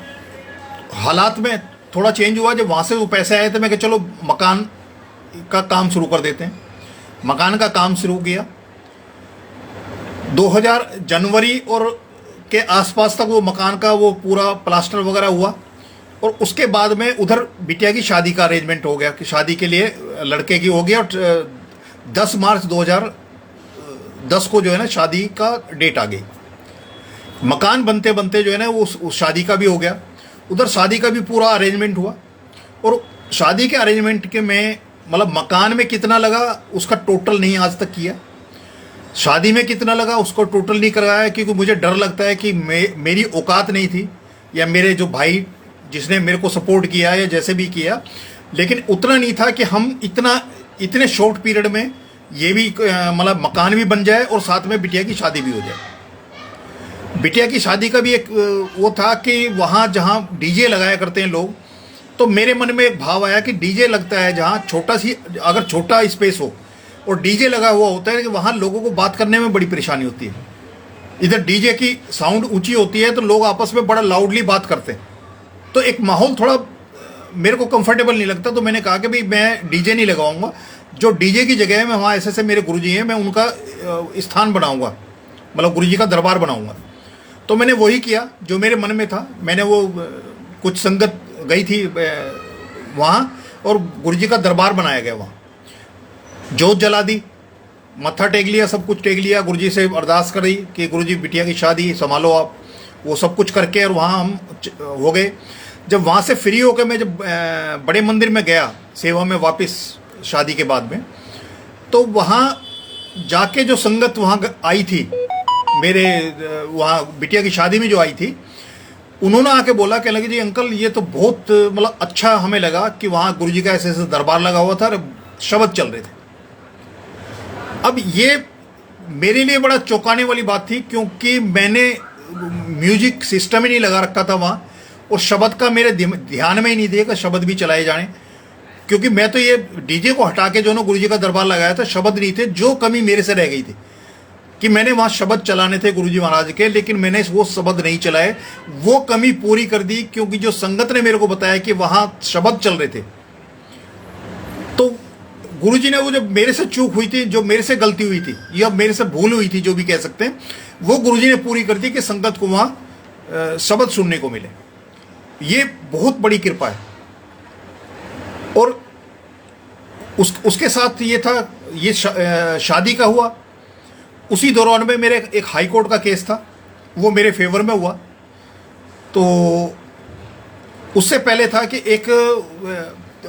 हालात में थोड़ा चेंज हुआ, जब वहाँ से वो पैसे आए तो मैं कहा चलो मकान का काम शुरू कर देते हैं। मकान का काम शुरू किया। 2000 जनवरी और के आसपास तक वो मकान का वो पूरा प्लास्टर वगैरह हुआ, और उसके बाद में उधर बिटिया की शादी का अरेंजमेंट हो गया कि शादी के लिए लड़के की हो गया। और 10 मार्च 2010 को जो है ना शादी का डेट आ गई। मकान बनते बनते जो है ना वो उस शादी का भी हो गया, उधर शादी का भी पूरा अरेंजमेंट हुआ। और शादी के अरेंजमेंट के में मतलब मकान में कितना लगा उसका टोटल नहीं आज तक किया, शादी में कितना लगा उसको टोटल नहीं कराया, क्योंकि मुझे डर लगता है कि मेरी औकात नहीं थी, या मेरे जो भाई जिसने मेरे को सपोर्ट किया या जैसे भी किया, लेकिन उतना नहीं था कि हम इतने शॉर्ट पीरियड में ये भी मतलब मकान भी बन जाए और साथ में बिटिया की शादी भी हो जाए। बिटिया की शादी का भी एक वो था कि वहाँ जहाँ डीजे लगाया करते हैं लोग, तो मेरे मन में एक भाव आया कि डीजे लगता है जहाँ अगर छोटा स्पेस हो और डीजे लगा हुआ होता है कि वहाँ लोगों को बात करने में बड़ी परेशानी होती है। इधर डीजे की साउंड ऊंची होती है तो लोग आपस में बड़ा लाउडली बात करते हैं, तो एक माहौल थोड़ा मेरे को कंफर्टेबल नहीं लगता। तो मैंने कहा कि भाई मैं डीजे नहीं लगाऊंगा, जो डीजे की जगह है मैं वहाँ ऐसे मेरे गुरुजी हैं, मैं उनका स्थान बनाऊंगा, मतलब गुरुजी का दरबार बनाऊंगा। तो मैंने वही किया जो मेरे मन में था। मैंने वो कुछ संगत गई थी वहाँ और गुरुजी का दरबार बनाया गया। वहाँ जोत जला दी, मत्था टेक लिया, सब कुछ टेक लिया, गुरुजी से अरदास करी कि गुरुजी बिटिया की शादी संभालो आप, वो सब कुछ करके और वहाँ हम हो गए। जब वहाँ से फ्री होकर मैं जब बड़े मंदिर में गया सेवा में वापस शादी के बाद में, तो वहाँ जाके जो संगत वहाँ आई थी मेरे वहाँ बिटिया की शादी में जो आई थी, उन्होंने आके बोला, कहने लगे जी अंकल ये तो बहुत मतलब अच्छा हमें लगा कि वहाँ गुरुजी का ऐसे ऐसे दरबार लगा हुआ था और शब्द चल रहे थे। अब ये मेरे लिए बड़ा चौंकाने वाली बात थी, क्योंकि मैंने म्यूजिक सिस्टम ही नहीं लगा रखा था वहाँ, और शब्द का मेरे ध्यान में ही नहीं था कि शब्द भी चलाए जाएं। क्योंकि मैं तो ये डीजे को हटा के जो ना गुरुजी का दरबार लगाया था, शब्द नहीं थे। जो कमी मेरे से रह गई थी कि मैंने वहाँ शब्द चलाने थे गुरुजी महाराज के, लेकिन मैंने वो शब्द नहीं चलाए, वो कमी पूरी कर दी। क्योंकि जो संगत ने मेरे को बताया कि वहाँ शब्द चल रहे थे, तो गुरुजी ने वो जो मेरे से चूक हुई थी, जो मेरे से गलती हुई थी या मेरे से भूल हुई थी, जो भी कह सकते हैं, वो गुरुजी ने पूरी कर दी कि संगत को वहाँ शब्द सुनने को मिले। ये बहुत बड़ी कृपा है। और उसके साथ ये था, ये शादी का हुआ। उसी दौरान में मेरे एक हाई कोर्ट का केस था, वो मेरे फेवर में हुआ। तो उससे पहले था कि एक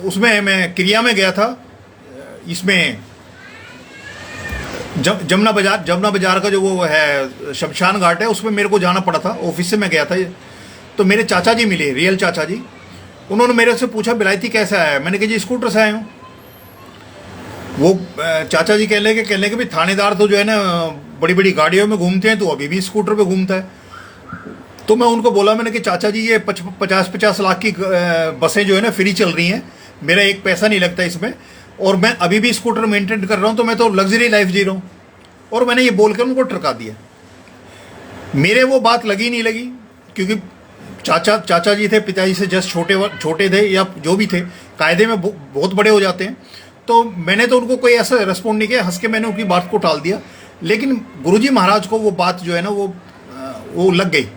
उसमें मैं क्रिया में गया था, इसमें जमुना बाजार का जो वो है शमशान घाट है, उसमें मेरे को जाना पड़ा था। ऑफिस से मैं गया था, तो मेरे चाचा जी मिले, रियल चाचा जी। उन्होंने मेरे से पूछा बिलायती कैसे आया। मैंने कहा जी स्कूटर से आया हूँ। वो चाचा जी कहने लगे भी थानेदार तो जो है ना बड़ी बड़ी गाड़ियों में घूमते हैं, तो अभी भी स्कूटर पे घूमता है। तो मैं उनको बोला, मैंने कि चाचा जी ये 50-50 लाख की बसें जो है ना फ्री चल रही हैं, मेरा एक पैसा नहीं लगता इसमें, और मैं अभी भी स्कूटर मेंटेन कर रहा हूँ, तो मैं तो लग्जरी लाइफ जी रहा हूँ। और मैंने ये बोल कर उनको टरका दिया। मेरे वो बात लगी नहीं लगी, क्योंकि चाचा जी थे, पिताजी से जस्ट छोटे थे या जो भी थे, कायदे में बहुत बड़े हो जाते हैं। तो मैंने तो उनको कोई ऐसा रिस्पॉन्ड नहीं किया, हंस के मैंने उनकी बात को टाल दिया। लेकिन गुरुजी महाराज को वो बात जो है ना वो लग गई।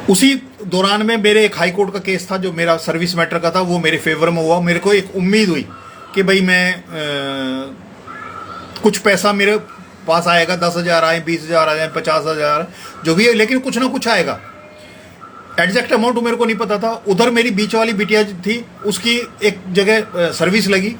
उसी दौरान में मेरे एक हाई कोर्ट का केस था, जो मेरा सर्विस मैटर का था, वो मेरे फेवर में हुआ। मेरे को एक उम्मीद हुई कि भाई मैं कुछ पैसा मेरे पास आएगा, 10,000 आए, 20,000 आए, 50,000 जो भी है, लेकिन कुछ ना कुछ आएगा। एग्जैक्ट अमाउंट मेरे को नहीं पता था। उधर मेरी बीच वाली बिटिया थी, उसकी एक जगह सर्विस लगी,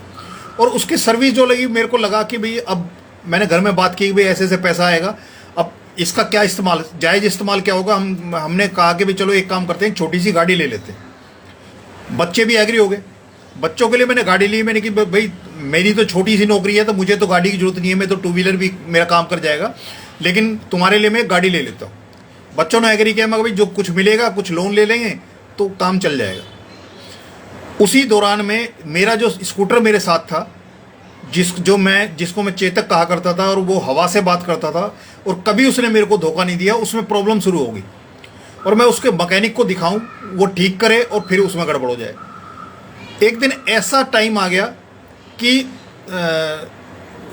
और उसकी सर्विस जो लगी, मेरे को लगा कि भाई अब मैंने घर में बात की भाई ऐसे ऐसे पैसा आएगा, अब इसका क्या इस्तेमाल, जायज़ इस्तेमाल क्या होगा। हमने कहा कि भाई चलो एक काम करते हैं, छोटी सी गाड़ी ले लेते हैं। बच्चे भी एग्री हो गए। बच्चों के लिए मैंने गाड़ी ली। मैंने कि भाई मेरी तो छोटी सी नौकरी है, तो मुझे तो गाड़ी की जरूरत नहीं है, मैं तो टू व्हीलर भी मेरा काम कर जाएगा, लेकिन तुम्हारे लिए मैं गाड़ी ले लेता हूँ। बच्चों ने एग्री किया। मैं भाई जो कुछ मिलेगा, कुछ लोन ले लेंगे तो काम चल जाएगा। उसी दौरान में मेरा जो स्कूटर मेरे साथ था, जिसको मैं चेतक कहा करता था, और वो हवा से बात करता था, और कभी उसने मेरे को धोखा नहीं दिया, उसमें प्रॉब्लम शुरू होगी और मैं उसके मैकेनिक को दिखाऊं, वो ठीक करे और फिर उसमें गड़बड़ हो जाए। एक दिन ऐसा टाइम आ गया कि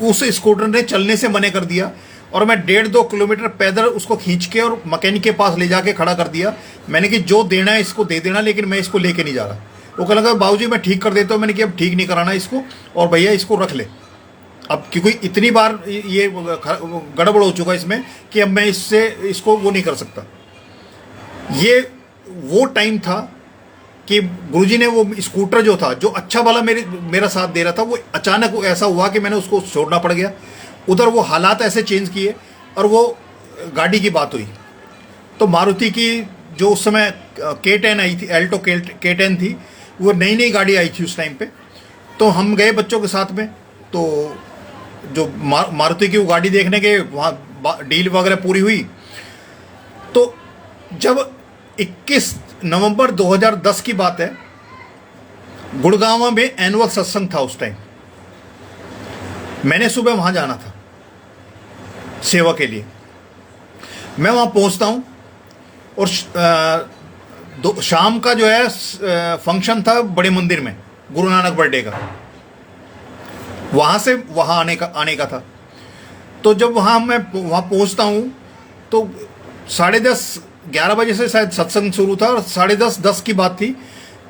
उस स्कूटर ने चलने से मना कर दिया, और मैं 1.5-2 किलोमीटर पैदल उसको खींच के और मैकेनिक के पास ले जाके खड़ा कर दिया। मैंने कि जो देना है इसको दे देना, लेकिन मैं इसको लेके नहीं जा रहा। वो कहने लगा बाबूजी मैं ठीक कर देता हूँ। मैंने कि अब ठीक नहीं कराना इसको, और भैया इसको रख ले अब, क्योंकि इतनी बार ये गड़बड़ हो चुका इसमें कि अब मैं इसको वो नहीं कर सकता। ये वो टाइम था कि गुरुजी ने वो स्कूटर जो था, जो अच्छा वाला मेरा साथ दे रहा था, वो अचानक ऐसा हुआ कि मैंने उसको छोड़ना पड़ गया। उधर वो हालात ऐसे चेंज किए, और वो गाड़ी की बात हुई तो मारुति की जो उस समय K10 आई थी, एल्टो K10 थी, वो नई गाड़ी आई थी उस टाइम पे। तो हम गए बच्चों के साथ में, तो जो मारुति की वो गाड़ी देखने के, वहाँ डील वगैरह पूरी हुई। तो जब 21 नवंबर 2010 की बात है, गुड़गांव में एनुअल सत्संग था उस टाइम। मैंने सुबह वहाँ जाना था सेवा के लिए। मैं वहाँ पहुँचता हूँ, और शाम का जो है फंक्शन था बड़े मंदिर में, गुरु नानक बर्थडे का, वहाँ से वहाँ आने का था। तो जब मैं वहाँ पहुँचता हूँ, तो 10:30-11 बजे से शायद सत्संग शुरू था, और 10:30 की बात थी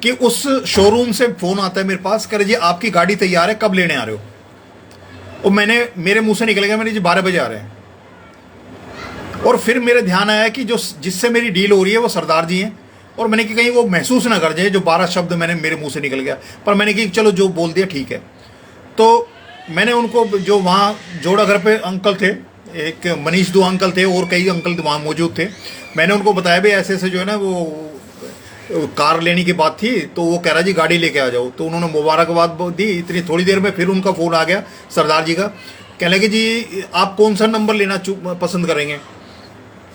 कि उस शोरूम से फ़ोन आता है मेरे पास, कह रहे जी आपकी गाड़ी तैयार है, कब लेने आ रहे हो। और मेरे मुंह से निकल गया, मैंने जी 12 बजे आ रहे हैं। और फिर मेरे ध्यान आया कि जिससे मेरी डील हो रही है वो सरदार जी हैं, और मैंने कि कहीं वो महसूस ना कर जाए जो 12 शब्द मेरे मुंह से निकल गया। पर मैंने कि चलो जो बोल दिया ठीक है। तो मैंने उनको, जो वहाँ जोड़ा घर पे अंकल थे, एक मनीष दो अंकल थे और कई अंकल वहाँ मौजूद थे, मैंने उनको बताया भी ऐसे ऐसे जो है ना वो कार लेने की बात थी, तो वो कह रहा जी गाड़ी लेके आ जाओ। तो उन्होंने मुबारकबाद दी। इतनी थोड़ी देर में फिर उनका फ़ोन आ गया सरदार जी का, कह लगे जी आप कौन सा नंबर लेना पसंद करेंगे।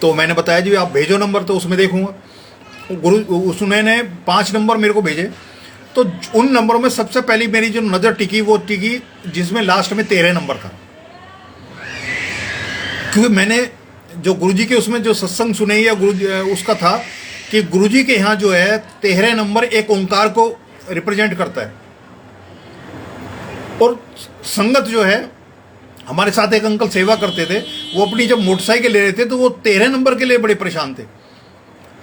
तो मैंने बताया जी आप भेजो नंबर, तो उसमें देखूंगा। उसने 5 नंबर मेरे को भेजे। तो उन नंबरों में सबसे पहली मेरी जो नज़र टिकी वो टिकी जिसमें लास्ट में 13 नंबर था। क्योंकि मैंने जो गुरुजी के उसमें जो सत्संग सुने या गुरुजी उसका था कि गुरुजी के यहाँ जो है 13 नंबर एक ओंकार को रिप्रेजेंट करता है। और संगत जो है, हमारे साथ एक अंकल सेवा करते थे, वो अपनी जब मोटरसाइकिल ले रहे थे तो वो 13 नंबर के लिए बड़े परेशान थे।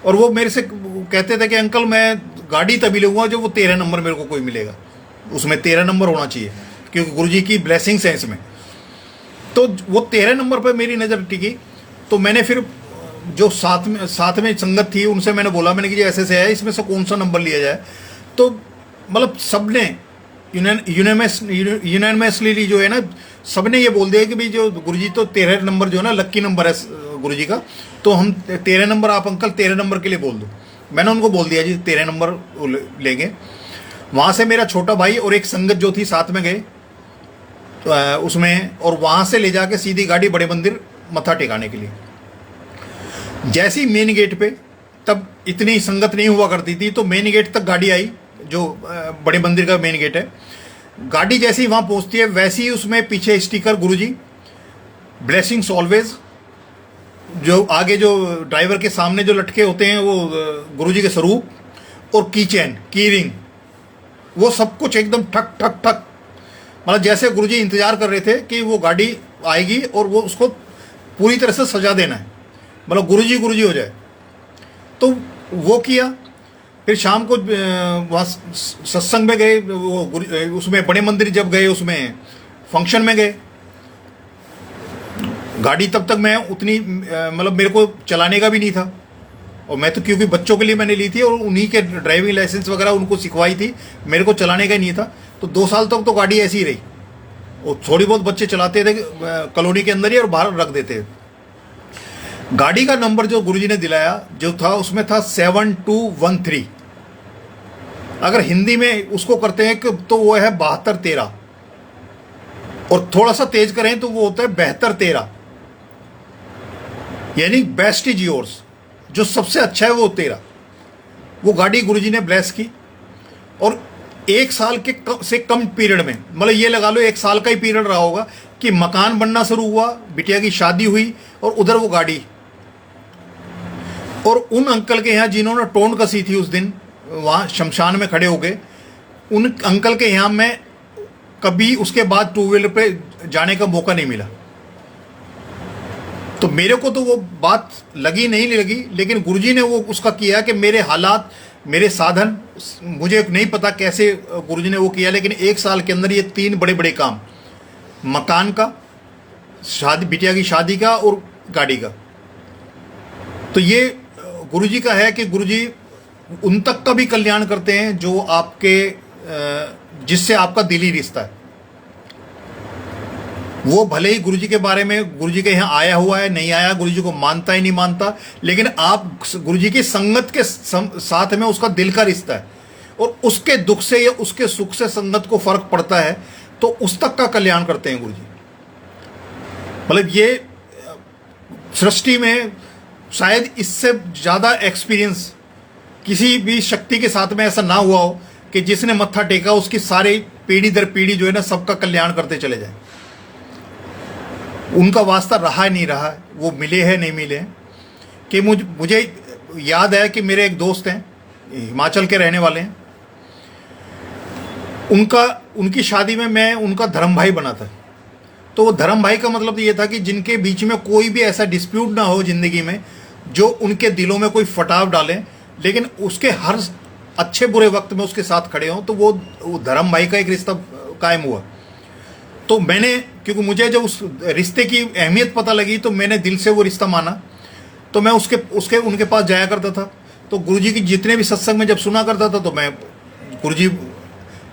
और वो मेरे से कहते थे कि अंकल मैं गाड़ी तभी लूँगा जो वो 13 नंबर मेरे को कोई मिलेगा, उसमें 13 नंबर होना चाहिए, क्योंकि गुरुजी की ब्लेसिंग्स हैं इसमें। तो वो 13 नंबर पर मेरी नज़र टिकी। तो मैंने फिर जो साथ में संगत थी उनसे मैंने बोला, मैंने कि जी ऐसे से है, इसमें से कौन सा नंबर लिया जाए। तो मतलब सबने यूनानिमसली जो है ना, सबने ये बोल दिया कि भाई जो गुरुजी तो 13 नंबर जो है ना लक्की नंबर है गुरुजी का, तो हम 13 नंबर, आप अंकल 13 नंबर के लिए बोल दो। मैंने उनको बोल दिया जी 13 नंबर लेंगे। वहाँ से मेरा छोटा भाई और एक संगत जो थी साथ में गए उसमें, और वहाँ से ले जाके सीधी गाड़ी बड़े मंदिर मत्था टेकाने के लिए। जैसी मेन गेट पे, तब इतनी संगत नहीं हुआ करती थी, तो मेन गेट तक गाड़ी आई, जो बड़े मंदिर का मेन गेट है। गाड़ी जैसे ही वहाँ पहुँचती है वैसे ही उसमें पीछे स्टिकर गुरुजी ब्लेसिंग्स ऑलवेज, जो आगे जो ड्राइवर के सामने जो लटके होते हैं वो गुरुजी के स्वरूप, और की चैन, की रिंग, वो सब कुछ एकदम ठक ठक ठक, मतलब जैसे गुरुजी इंतजार कर रहे थे कि वो गाड़ी आएगी और वो उसको पूरी तरह से सजा देना है, मतलब गुरुजी गुरुजी हो जाए। तो वो किया। फिर शाम को वहाँ सत्संग में गए, वो उसमें बड़े मंदिर जब गए उसमें फंक्शन में गए। गाड़ी तब तक मैं उतनी मतलब मेरे को चलाने का भी नहीं था, और मैं तो क्योंकि बच्चों के लिए मैंने ली थी और उन्हीं के ड्राइविंग लाइसेंस वगैरह उनको सिखवाई थी, मेरे को चलाने का ही नहीं था। तो 2 साल तक तो गाड़ी ऐसी ही रही, और थोड़ी बहुत बच्चे चलाते थे कॉलोनी के अंदर ही और बाहर रख देते। गाड़ी का नंबर जो गुरुजी ने दिलाया जो था उसमें था 7213। अगर हिंदी में उसको करते हैं तो वो है 7213, और थोड़ा सा तेज करें तो वो होता है 7213, यानी बेस्ट इज योर्स, जो सबसे अच्छा है वो 13। वो गाड़ी गुरुजी ने ब्लेस की, और 1 साल के से कम पीरियड में, मतलब ये लगा लो 1 साल का ही पीरियड रहा होगा कि मकान बनना शुरू हुआ, बिटिया की शादी हुई, और उधर वो गाड़ी। और उन अंकल के यहाँ जिन्होंने टोंड कसी थी उस दिन वहाँ शमशान में खड़े हो गए, उन अंकल के यहाँ मैं कभी उसके बाद 2 व्हीलर पे जाने का मौका नहीं मिला। तो मेरे को तो वो बात लगी नहीं लगी, लेकिन गुरुजी ने वो उसका किया कि मेरे हालात, मेरे साधन, मुझे नहीं पता कैसे गुरुजी ने वो किया, लेकिन 1 साल के अंदर ये 3 बड़े बड़े काम, मकान का, शादी, बिटिया की शादी का, और गाड़ी का। तो ये गुरुजी का है कि गुरुजी उन तक का भी कल्याण करते हैं जो आपके जिससे आपका दिली रिश्ता है। वो भले ही गुरुजी के बारे में, गुरुजी के यहाँ आया हुआ है, नहीं आया, गुरुजी को मानता ही नहीं मानता, लेकिन आप गुरुजी की संगत के साथ में उसका दिल का रिश्ता है, और उसके दुख से या उसके सुख से संगत को फर्क पड़ता है, तो उस तक का कल्याण करते हैं गुरुजी। मतलब ये सृष्टि में शायद इससे ज़्यादा एक्सपीरियंस किसी भी शक्ति के साथ में ऐसा ना हुआ हो कि जिसने मत्था टेका उसकी सारी पीढ़ी दर पीढ़ी जो है ना सबका कल्याण करते चले जाए। उनका वास्ता रहा है नहीं रहा है, वो मिले हैं नहीं मिले हैं। कि मुझे याद है कि मेरे एक दोस्त हैं, हिमाचल के रहने वाले हैं, उनकी शादी में मैं उनका धर्म भाई बना था। तो वो धर्म भाई का मतलब ये था कि जिनके बीच में कोई भी ऐसा डिस्प्यूट ना हो ज़िंदगी में जो उनके दिलों में कोई फटाव डालें, लेकिन उसके हर अच्छे बुरे वक्त में उसके साथ खड़े हों। तो वो धर्म भाई का एक रिश्ता कायम हुआ। तो मैंने, क्योंकि मुझे जब उस रिश्ते की अहमियत पता लगी तो मैंने दिल से वो रिश्ता माना। तो मैं उनके पास जाया करता था। तो गुरुजी की जितने भी सत्संग में जब सुना करता था, तो मैं, गुरुजी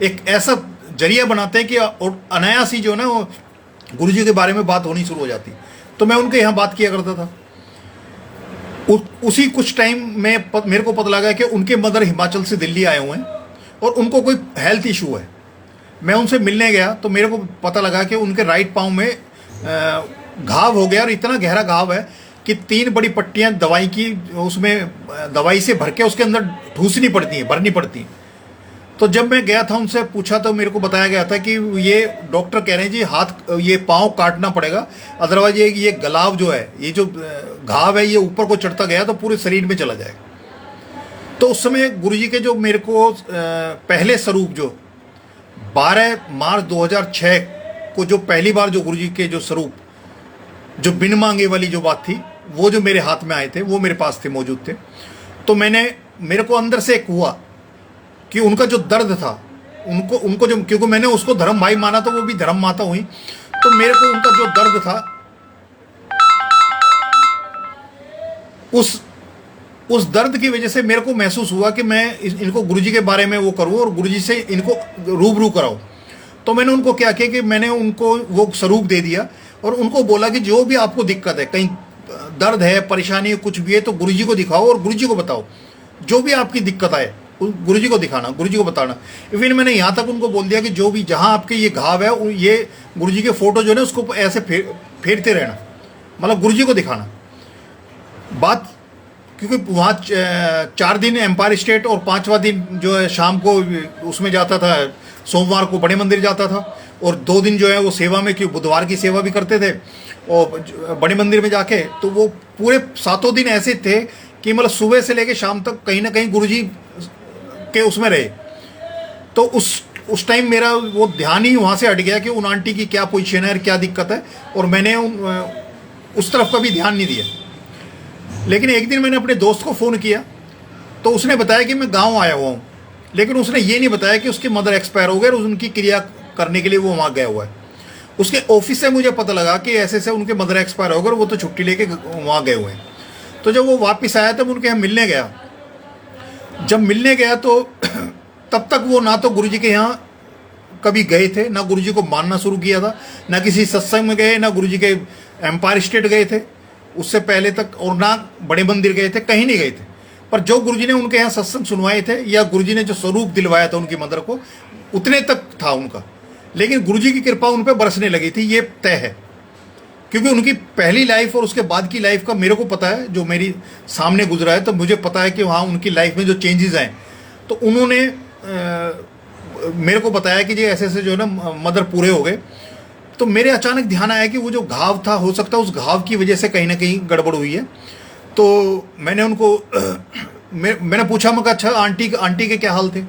एक ऐसा जरिया बनाते हैं कि अनायास ही जो है ना वो गुरुजी के बारे में बात होनी शुरू हो जाती। तो मैं उनके यहाँ बात किया करता था। उसी कुछ टाइम में मेरे को पता लगा कि उनके मदर हिमाचल से दिल्ली आए हुए हैं और उनको कोई हेल्थ इशू है। मैं उनसे मिलने गया तो मेरे को पता लगा कि उनके राइट पाँव में घाव हो गया, और इतना गहरा घाव है कि 3 बड़ी पट्टियां दवाई की, उसमें दवाई से भर के उसके अंदर ठूसनी पड़ती हैं, भरनी पड़ती हैं। तो जब मैं गया था उनसे पूछा तो मेरे को बताया गया था कि ये डॉक्टर कह रहे हैं जी ये पाँव काटना पड़ेगा, अदरवाइज ये गलाव जो है, ये जो घाव है, ये ऊपर को चढ़ता गया तो पूरे शरीर में चला जाएगा। तो उस समय गुरुजी के जो मेरे को पहले स्वरूप जो 12 मार्च 2006 को जो पहली बार जो गुरुजी के जो स्वरूप जो बिन मांगे वाली जो बात थी, वो जो मेरे हाथ में आए थे, वो मेरे पास थे, मौजूद थे। तो मेरे को अंदर से एक हुआ कि उनका जो दर्द था, उनको जो, क्योंकि मैंने उसको धर्म भाई माना तो वो भी धर्म माता हुई, तो मेरे को उनका जो दर्द था उस दर्द की वजह से मेरे को महसूस हुआ कि मैं इनको गुरुजी के बारे में वो करूं और गुरुजी से इनको रूबरू कराऊं। तो मैंने उनको क्या किया कि मैंने उनको वो स्वरूप दे दिया और उनको बोला कि जो भी आपको दिक्कत है, कहीं दर्द है, परेशानी है, कुछ भी है, तो गुरुजी को दिखाओ और गुरुजी को बताओ। जो भी आपकी दिक्कत आए गुरुजी को दिखाना, गुरुजी को बताना। इवन मैंने यहाँ तक उनको बोल दिया कि जो भी जहाँ आपके ये घाव है, ये गुरुजी के फोटो जो है ना उसको ऐसे फेरते रहना, मतलब गुरुजी को दिखाना बात। क्योंकि वहाँ 4 दिन एम्पायर स्टेट और 5वां दिन जो है शाम को उसमें जाता था, सोमवार को बड़े मंदिर जाता था, और 2 दिन जो है वो सेवा में, क्यों बुधवार की सेवा भी करते थे और बड़े मंदिर में जाके। तो वो पूरे 7 दिन ऐसे थे कि मतलब सुबह से लेके शाम तक कहीं ना कहीं गुरुजी के उसमें रहे। तो उस टाइम मेरा वो ध्यान ही वहाँ से हट गया कि उन आंटी की क्या पोजीशन है और क्या दिक्कत है, और मैंने उस तरफ का भी ध्यान नहीं दिया। लेकिन एक दिन मैंने अपने दोस्त को फ़ोन किया तो उसने बताया कि मैं गांव आया हुआ हूँ, लेकिन उसने ये नहीं बताया कि उसके मदर एक्सपायर हो गए और उनकी क्रिया करने के लिए वो वहाँ गया हुआ है। उसके ऑफिस से मुझे पता लगा कि ऐसे ऐसे उनके मदर एक्सपायर हो गए, वो तो छुट्टी लेके वहाँ गए हुए हैं। तो जब वो वापस आया तब उनके यहाँ मिलने गया। जब मिलने गया तो तब तक वो ना तो गुरुजी के यहाँ कभी गए थे, ना गुरुजी को मानना शुरू किया था, ना किसी सत्संग में गए, ना गुरुजी के एम्पायर स्टेट गए थे उससे पहले तक, और ना बड़े मंदिर गए थे, कहीं नहीं गए थे। पर जो गुरुजी ने उनके यहाँ सत्संग सुनवाए थे या गुरुजी ने जो स्वरूप दिलवाया था उनकी मदर को, उतने तक था उनका। लेकिन गुरुजी की कृपा उन पर बरसने लगी थी, ये तय है। क्योंकि उनकी पहली लाइफ और उसके बाद की लाइफ का मेरे को पता है, जो मेरी सामने गुजरा है, तो मुझे पता है कि वहाँ उनकी लाइफ में जो चेंजेस आए, तो उन्होंने मेरे को बताया कि जी ऐसे ऐसे जो है ना मदर पूरे हो गए। तो मेरे अचानक ध्यान आया कि वो जो घाव था, हो सकता है उस घाव की वजह से कहीं ना कहीं गड़बड़ हुई है। तो मैंने उनको मैंने पूछा, मैं कहा अच्छा आंटी के क्या हाल थे?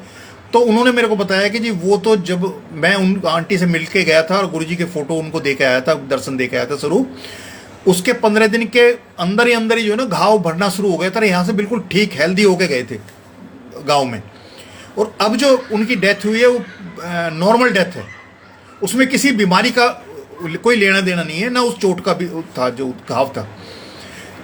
तो उन्होंने मेरे को बताया कि जी वो तो जब मैं उन आंटी से मिल के गया था और गुरुजी के फोटो उनको दे के आया था, दर्शन दे के आया था स्वरूप, उसके 15 दिन के अंदर ही जो है ना घाव भरना शुरू हो गया था। यहाँ से बिल्कुल ठीक हेल्दी होके गए थे गाँव में। और अब जो उनकी डेथ हुई है वो नॉर्मल डेथ है, उसमें किसी बीमारी का कोई लेना देना नहीं है, ना उस चोट का भी था जो घाव था।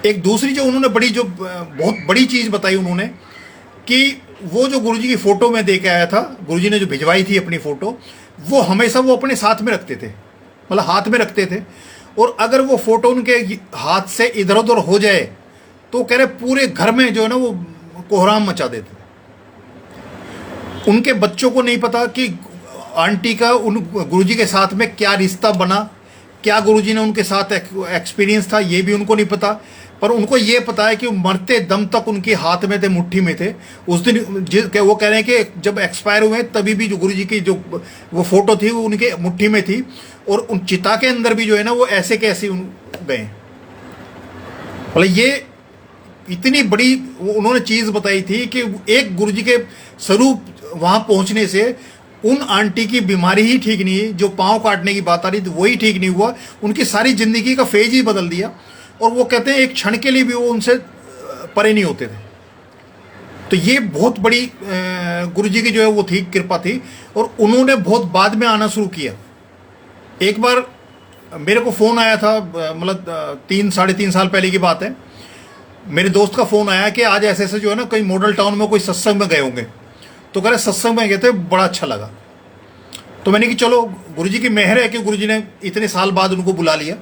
एक दूसरी जो उन्होंने बहुत बड़ी चीज़ बताई उन्होंने, कि वो जो गुरुजी की फ़ोटो में दे के आया था, गुरुजी ने जो भिजवाई थी अपनी फ़ोटो, वो हमेशा वो अपने साथ में रखते थे, मतलब हाथ में रखते थे। और अगर वो फ़ोटो उनके हाथ से इधर उधर हो जाए तो कह रहे पूरे घर में जो है ना वो कोहराम मचा देते। उनके बच्चों को नहीं पता कि आंटी का उन गुरुजी के साथ में क्या रिश्ता बना, क्या गुरुजी ने उनके साथ एक्सपीरियंस था, ये भी उनको नहीं पता। पर उनको ये पता है कि मरते दम तक उनके हाथ में थे, मुट्ठी में थे। उस दिन वो कह रहे हैं कि जब एक्सपायर हुए तभी भी जो गुरुजी की जो वो फोटो थी वो उनके मुट्ठी में थी, और उन चिता के अंदर भी जो है ना वो ऐसे के ऐसे गए। मतलब ये इतनी बड़ी उन्होंने चीज़ बताई थी कि एक गुरुजी के स्वरूप वहाँ पहुँचने से उन आंटी की बीमारी ही ठीक नहीं है, जो पाँव काटने की बात आ रही थी वही ठीक नहीं हुआ, उनकी सारी ज़िंदगी का फेज ही बदल दिया। और वो कहते हैं एक क्षण के लिए भी वो उनसे परे नहीं होते थे। तो ये बहुत बड़ी गुरुजी की जो है वो थी, कृपा थी। और उन्होंने बहुत बाद में आना शुरू किया। एक बार मेरे को फ़ोन आया था, मतलब 3-3.5 साल पहले की बात है। मेरे दोस्त का फ़ोन आया कि आज ऐसे ऐसे जो है ना कहीं मॉडल टाउन में कोई सत्संग में गए होंगे। तो कह रहे सत्संग में गए थे, बड़ा अच्छा लगा। तो मैंने कि चलो गुरुजी की मेहर है कि गुरुजी ने इतने साल बाद उनको बुला लिया।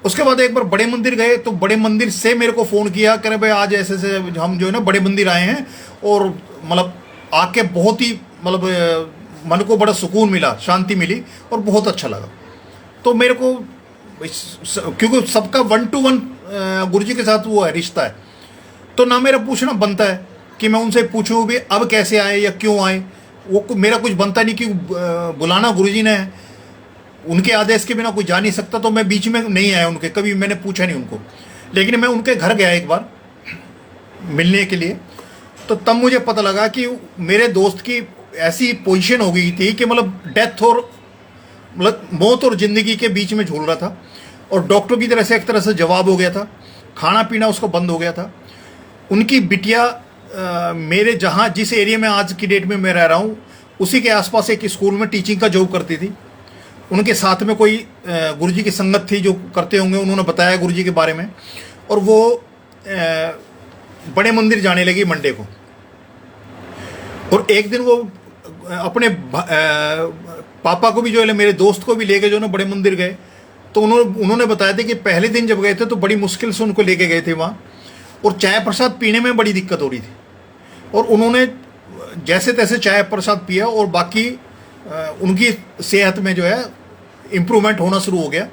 उसके बाद एक बार बड़े मंदिर गए तो बड़े मंदिर से मेरे को फ़ोन किया, कह रहे भाई आज ऐसे ऐसे हम जो है ना बड़े मंदिर आए हैं, और मतलब आके बहुत ही मतलब मन को बड़ा सुकून मिला, शांति मिली और बहुत अच्छा लगा। तो मेरे को क्योंकि सबका 1-to-1 गुरु जी के साथ वो है, रिश्ता है, तो ना मेरा पूछना बनता है कि मैं उनसे पूछूं भी अब कैसे आए या क्यों आए, वो मेरा कुछ बनता नहीं, क्योंकि बुलाना गुरु जी ने है, उनके आदेश के बिना कोई जा नहीं सकता। तो मैं बीच में नहीं आया उनके, कभी मैंने पूछा नहीं उनको। लेकिन मैं उनके घर गया एक बार मिलने के लिए, तो तब मुझे पता लगा कि मेरे दोस्त की ऐसी पोजीशन हो गई थी कि मतलब डेथ और मतलब मौत और ज़िंदगी के बीच में झूल रहा था, और डॉक्टर की तरह से एक तरह से जवाब हो गया था, खाना पीना उसको बंद हो गया था। उनकी बिटिया मेरे जहाँ जिस एरिया में आज की डेट में मैं रह रहा हूँ उसी के आसपास एक स्कूल में टीचिंग का जॉब करती थी। उनके साथ में कोई गुरुजी की संगत थी जो करते होंगे, उन्होंने बताया गुरुजी के बारे में, और वो बड़े मंदिर जाने लगी मंडे को। और एक दिन वो अपने पापा को भी जो है मेरे दोस्त को भी लेके जो ना बड़े मंदिर गए। तो उन्होंने बताया था कि पहले दिन जब गए थे तो बड़ी मुश्किल से उनको लेके गए थे वहाँ, और चाय प्रसाद पीने में बड़ी दिक्कत हो रही थी, और उन्होंने जैसे तैसे चाय प्रसाद पिया और बाकी उनकी सेहत में जो है इम्प्रूवमेंट होना शुरू हो गया।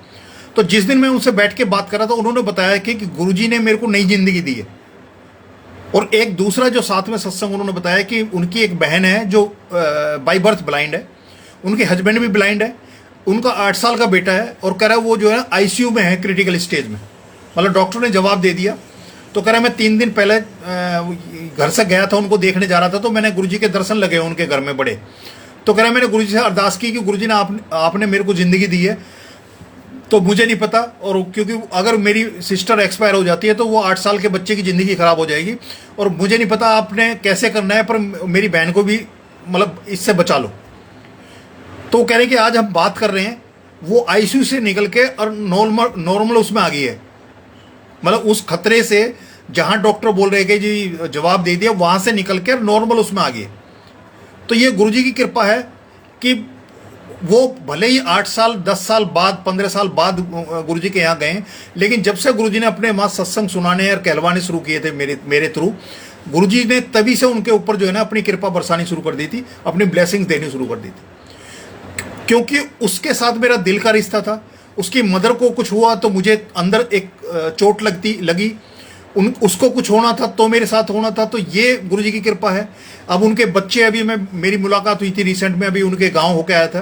तो जिस दिन मैं उनसे बैठ के बात कर रहा था उन्होंने बताया कि गुरुजी ने मेरे को नई जिंदगी दी है। और एक दूसरा जो साथ में सत्संग उन्होंने बताया कि उनकी एक बहन है जो बाई बर्थ ब्लाइंड है, उनके हस्बैंड भी ब्लाइंड है, उनका 8 साल का बेटा है, और कह रहा है वो जो है आईसीयू में है, क्रिटिकल स्टेज में। मतलब डॉक्टर ने जवाब दे दिया। तो कह रहा है मैं 3 दिन पहले घर से गया था, उनको देखने जा रहा था, तो मैंने गुरुजी के दर्शन लगे उनके घर में बड़े। तो कह रहा है मैंने गुरुजी से अरदास की कि गुरुजी ने आपने मेरे को ज़िंदगी दी है, तो मुझे नहीं पता, और क्योंकि अगर मेरी सिस्टर एक्सपायर हो जाती है तो वो 8 साल के बच्चे की ज़िंदगी ख़राब हो जाएगी, और मुझे नहीं पता आपने कैसे करना है, पर मेरी बहन को भी मतलब इससे बचा लो। तो कह रहे हैं कि आज हम बात कर रहे हैं वो आईसीयू से निकल के और नॉर्मल उसमें आ गई है, मतलब उस खतरे से जहां डॉक्टर बोल रहे कि जी जवाब दे दिया वहां से निकल के नॉर्मल उसमें आ गई। तो ये गुरुजी की कृपा है कि वो भले ही 8 साल 10 साल बाद 15 साल बाद गुरुजी के यहाँ गए, लेकिन जब से गुरुजी ने अपने वहाँ सत्संग सुनाने और कहलवाने शुरू किए थे मेरे थ्रू, गुरुजी ने तभी से उनके ऊपर जो है ना अपनी कृपा बरसानी शुरू कर दी थी, अपनी ब्लेसिंग्स देनी शुरू कर दी थी। क्योंकि उसके साथ मेरा दिल का रिश्ता था। उसकी मदर को कुछ हुआ तो मुझे अंदर एक चोट लगी, उसको कुछ होना था तो मेरे साथ होना था। तो ये गुरुजी की कृपा है। अब उनके बच्चे, अभी मेरी मुलाकात हुई थी रिसेंट में, अभी उनके गांव होके आया था,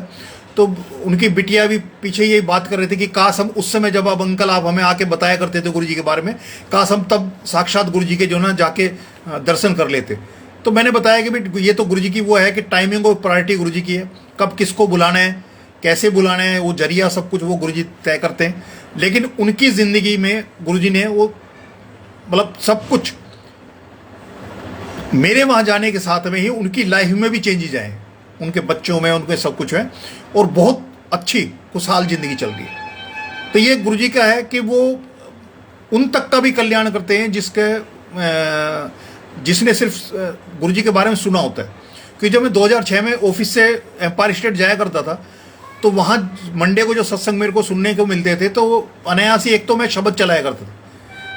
तो उनकी बिटिया भी पीछे यही बात कर रहे थे कि काश हम उस समय जब अंकल आप हमें आके बताया करते थे गुरुजी के बारे में, काश हम तब साक्षात गुरुजी के जो ना जाके दर्शन कर लेते। तो मैंने बताया कि भाई ये तो गुरुजी की वो है कि टाइमिंग और प्रायोरिटी गुरुजी की है, कब किसको बुलाना है, कैसे बुलाना है, वो जरिया सब कुछ वो गुरुजी तय करते हैं। लेकिन उनकी ज़िंदगी में गुरुजी ने वो मतलब सब कुछ मेरे वहाँ जाने के साथ में ही उनकी लाइफ में भी चेंजेज आए, उनके बच्चों में, उनके सब कुछ है, और बहुत अच्छी खुशहाल ज़िंदगी चल रही है। तो ये गुरुजी का है कि वो उन तक का भी कल्याण करते हैं जिसने सिर्फ गुरुजी के बारे में सुना होता है। क्योंकि जब मैं 2006 में ऑफिस से एम्पायर स्टेट जाया करता था, तो वहाँ मंडे को जो सत्संग मेरे को सुनने को मिलते थे, तो अनायास ही एक तो मैं शब्द चलाया करता था।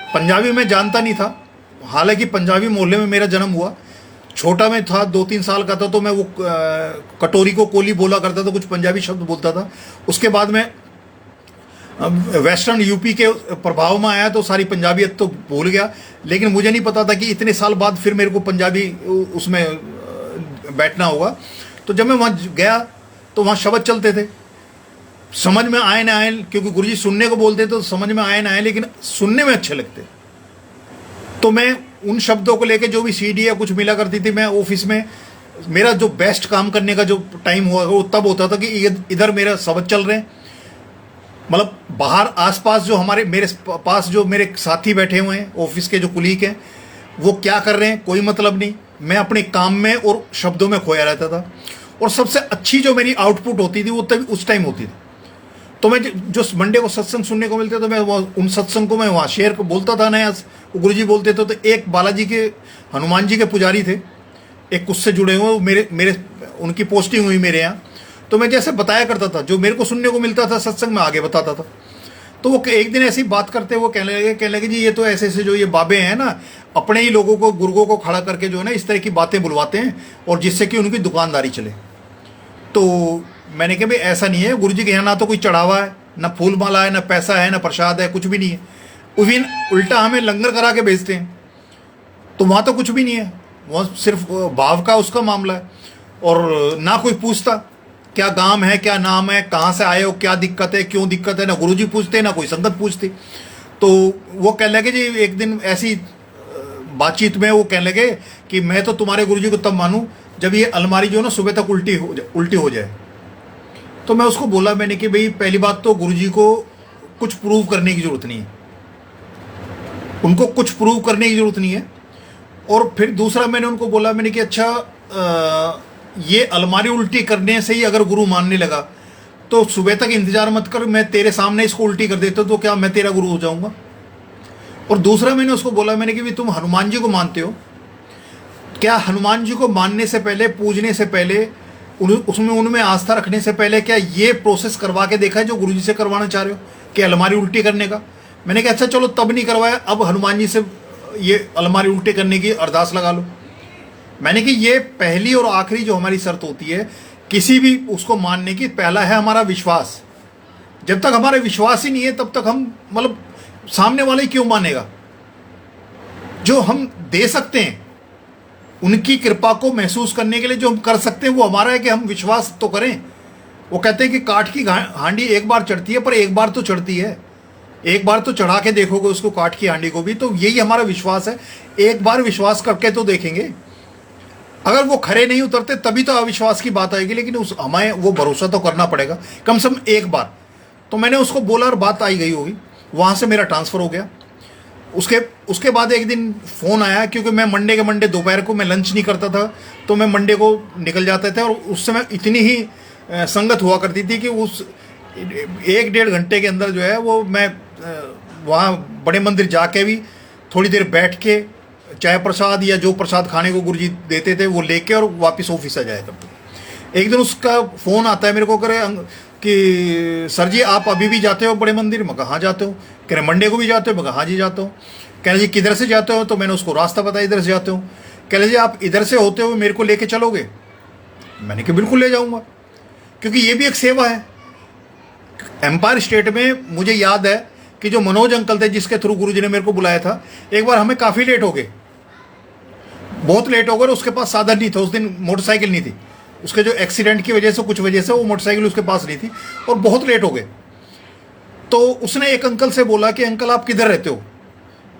पंजाबी मैं जानता नहीं था, हालांकि पंजाबी मोहल्ले में मेरा जन्म हुआ। छोटा मैं था, 2-3 साल का था, तो मैं वो कटोरी को कोली बोला करता था, कुछ पंजाबी शब्द बोलता था। उसके बाद मैं वेस्टर्न यूपी के प्रभाव में आया तो सारी पंजाबियत तो भूल गया। लेकिन मुझे नहीं पता था कि इतने साल बाद फिर मेरे को पंजाबी उसमें बैठना होगा। तो जब मैं वहाँ गया तो वहाँ शब्द चलते थे, समझ में आए ना आए, क्योंकि गुरुजी सुनने को बोलते तो समझ में आए ना आए, लेकिन सुनने में अच्छे लगते। तो मैं उन शब्दों को लेके जो भी सीडी या कुछ मिला करती थी, मैं ऑफिस में मेरा जो बेस्ट काम करने का जो टाइम हुआ वो तब होता था कि इधर मेरा शब्द चल रहे हैं, मतलब बाहर आसपास जो मेरे पास जो मेरे साथी बैठे हुए हैं, ऑफिस के जो कुलीग हैं, वो क्या कर रहे हैं कोई मतलब नहीं। मैं अपने काम में और शब्दों में खोया रहता था, और सबसे अच्छी जो मेरी आउटपुट होती थी वो तभी उस टाइम होती थी। तो मैं जो मंडे को सत्संग सुनने को मिलते तो मैं उन सत्संग को मैं वहाँ शेयर को बोलता था नया। गुरुजी बोलते थे, तो एक बालाजी के हनुमान जी के पुजारी थे, एक उससे जुड़े हुए, मेरे उनकी पोस्टिंग हुई मेरे यहाँ। तो मैं जैसे बताया करता था, जो मेरे को सुनने को मिलता था सत्संग में आगे बताता था। तो वो एक दिन ऐसी बात करते वो कहने लगे जी ये तो ऐसे ऐसे जो ये बाबे हैं ना, अपने ही लोगों को, गुर्गों को खड़ा करके जो है ना इस तरह की बातें बुलवाते हैं, और जिससे कि उनकी दुकानदारी चले। तो मैंने कहा भाई ऐसा नहीं है, गुरु जी के यहाँ ना तो कोई चढ़ावा है, ना फूल माला है, ना पैसा है, ना प्रसाद है, कुछ भी नहीं है। उस उल्टा हमें लंगर करा के भेजते हैं, तो वहाँ तो कुछ भी नहीं है, वहाँ सिर्फ भाव का उसका मामला है। और ना कोई पूछता क्या काम है, क्या नाम है, कहाँ से आए हो, क्या दिक्कत है, क्यों दिक्कत है, ना गुरुजी पूछते, ना कोई संगत पूछती। तो वो कहने लगे जी, एक दिन ऐसी बातचीत में वो कहने लगे कि मैं तो तुम्हारे गुरुजी को तब मानूं जब ये अलमारी जो है ना सुबह तक उल्टी हो जाए। तो मैं उसको बोला, मैंने कि भाई पहली बात तो गुरुजी को कुछ प्रूव करने की जरूरत नहीं है, उनको कुछ प्रूव करने की जरूरत नहीं है। और फिर दूसरा मैंने उनको बोला, मैंने कि अच्छा ये अलमारी उल्टी करने से ही अगर गुरु मानने लगा तो सुबह तक इंतजार मत कर, मैं तेरे सामने इसको उल्टी कर देता तो क्या मैं तेरा गुरु हो जाऊंगा। और दूसरा मैंने उसको बोला, मैंने कि तुम हनुमान जी को मानते हो क्या, हनुमान जी को मानने से पहले, पूजने से पहले, उनमें आस्था रखने से पहले क्या ये प्रोसेस करवा के देखा है जो गुरु जी से करवाना चाह रहे हो कि अलमारी उल्टी करने का। मैंने कहा अच्छा चलो तब नहीं करवाया, अब हनुमान जी से ये अलमारी उल्टे करने की अरदास लगा लो। मैंने कि ये पहली और आखिरी जो हमारी शर्त होती है किसी भी उसको मानने की, पहला है हमारा विश्वास। जब तक हमारा विश्वास ही नहीं है तब तक हम मतलब सामने वाले क्यों मानेगा। जो हम दे सकते हैं उनकी कृपा को महसूस करने के लिए जो हम कर सकते हैं वो हमारा है कि हम विश्वास तो करें। वो कहते हैं कि काठ की हांडी एक बार चढ़ती है, पर एक बार तो चढ़ती है, एक बार तो चढ़ा के देखोगे उसको, काठ की हांडी को भी। तो यही हमारा विश्वास है, एक बार विश्वास करके तो देखेंगे। अगर वो खरे नहीं उतरते तभी तो अविश्वास की बात आएगी, लेकिन हमें वो भरोसा तो करना पड़ेगा कम से कम एक बार। तो मैंने उसको बोला और बात आई गई होगी, वहाँ से मेरा ट्रांसफ़र हो गया। उसके बाद एक दिन फ़ोन आया, क्योंकि मैं मंडे के मंडे दोपहर को मैं लंच नहीं करता था, तो मैं मंडे को निकल जाते थे। और उस समय इतनी ही संगत हुआ करती थी कि उस 1-1.5 घंटे के अंदर जो है वो मैं वहाँ बड़े मंदिर जाके भी थोड़ी देर बैठ के चाय प्रसाद या जो प्रसाद खाने को गुरुजी देते थे वो लेके और वापस ऑफिस आ जाया करते। एक दिन उसका फ़ोन आता है मेरे को, करे कि सर जी आप अभी भी जाते हो बड़े मंदिर? मैं कहा हाँ जाते हो। कह रहे मंडे को भी जाते हो? मैं कहा हाँ जी जाता हूँ। कह रहे जी किधर से जाते हो? तो मैंने उसको रास्ता बताया इधर से जाते हो। कह रहे जी आप इधर से होते हुए मेरे को लेके चलोगे? मैंने कहा बिल्कुल ले जाऊँगा, क्योंकि ये भी एक सेवा है। एम्पायर स्टेट में मुझे याद है कि जो मनोज अंकल थे जिसके थ्रू गुरुजी ने मेरे को बुलाया था, एक बार हमें काफ़ी लेट हो गए, बहुत लेट हो गए। उसके पास साधन नहीं था, उस दिन मोटरसाइकिल नहीं थी, उसके जो एक्सीडेंट की वजह से कुछ वजह से वो मोटरसाइकिल उसके पास नहीं थी और बहुत लेट हो गए। तो उसने एक अंकल से बोला कि अंकल आप किधर रहते हो?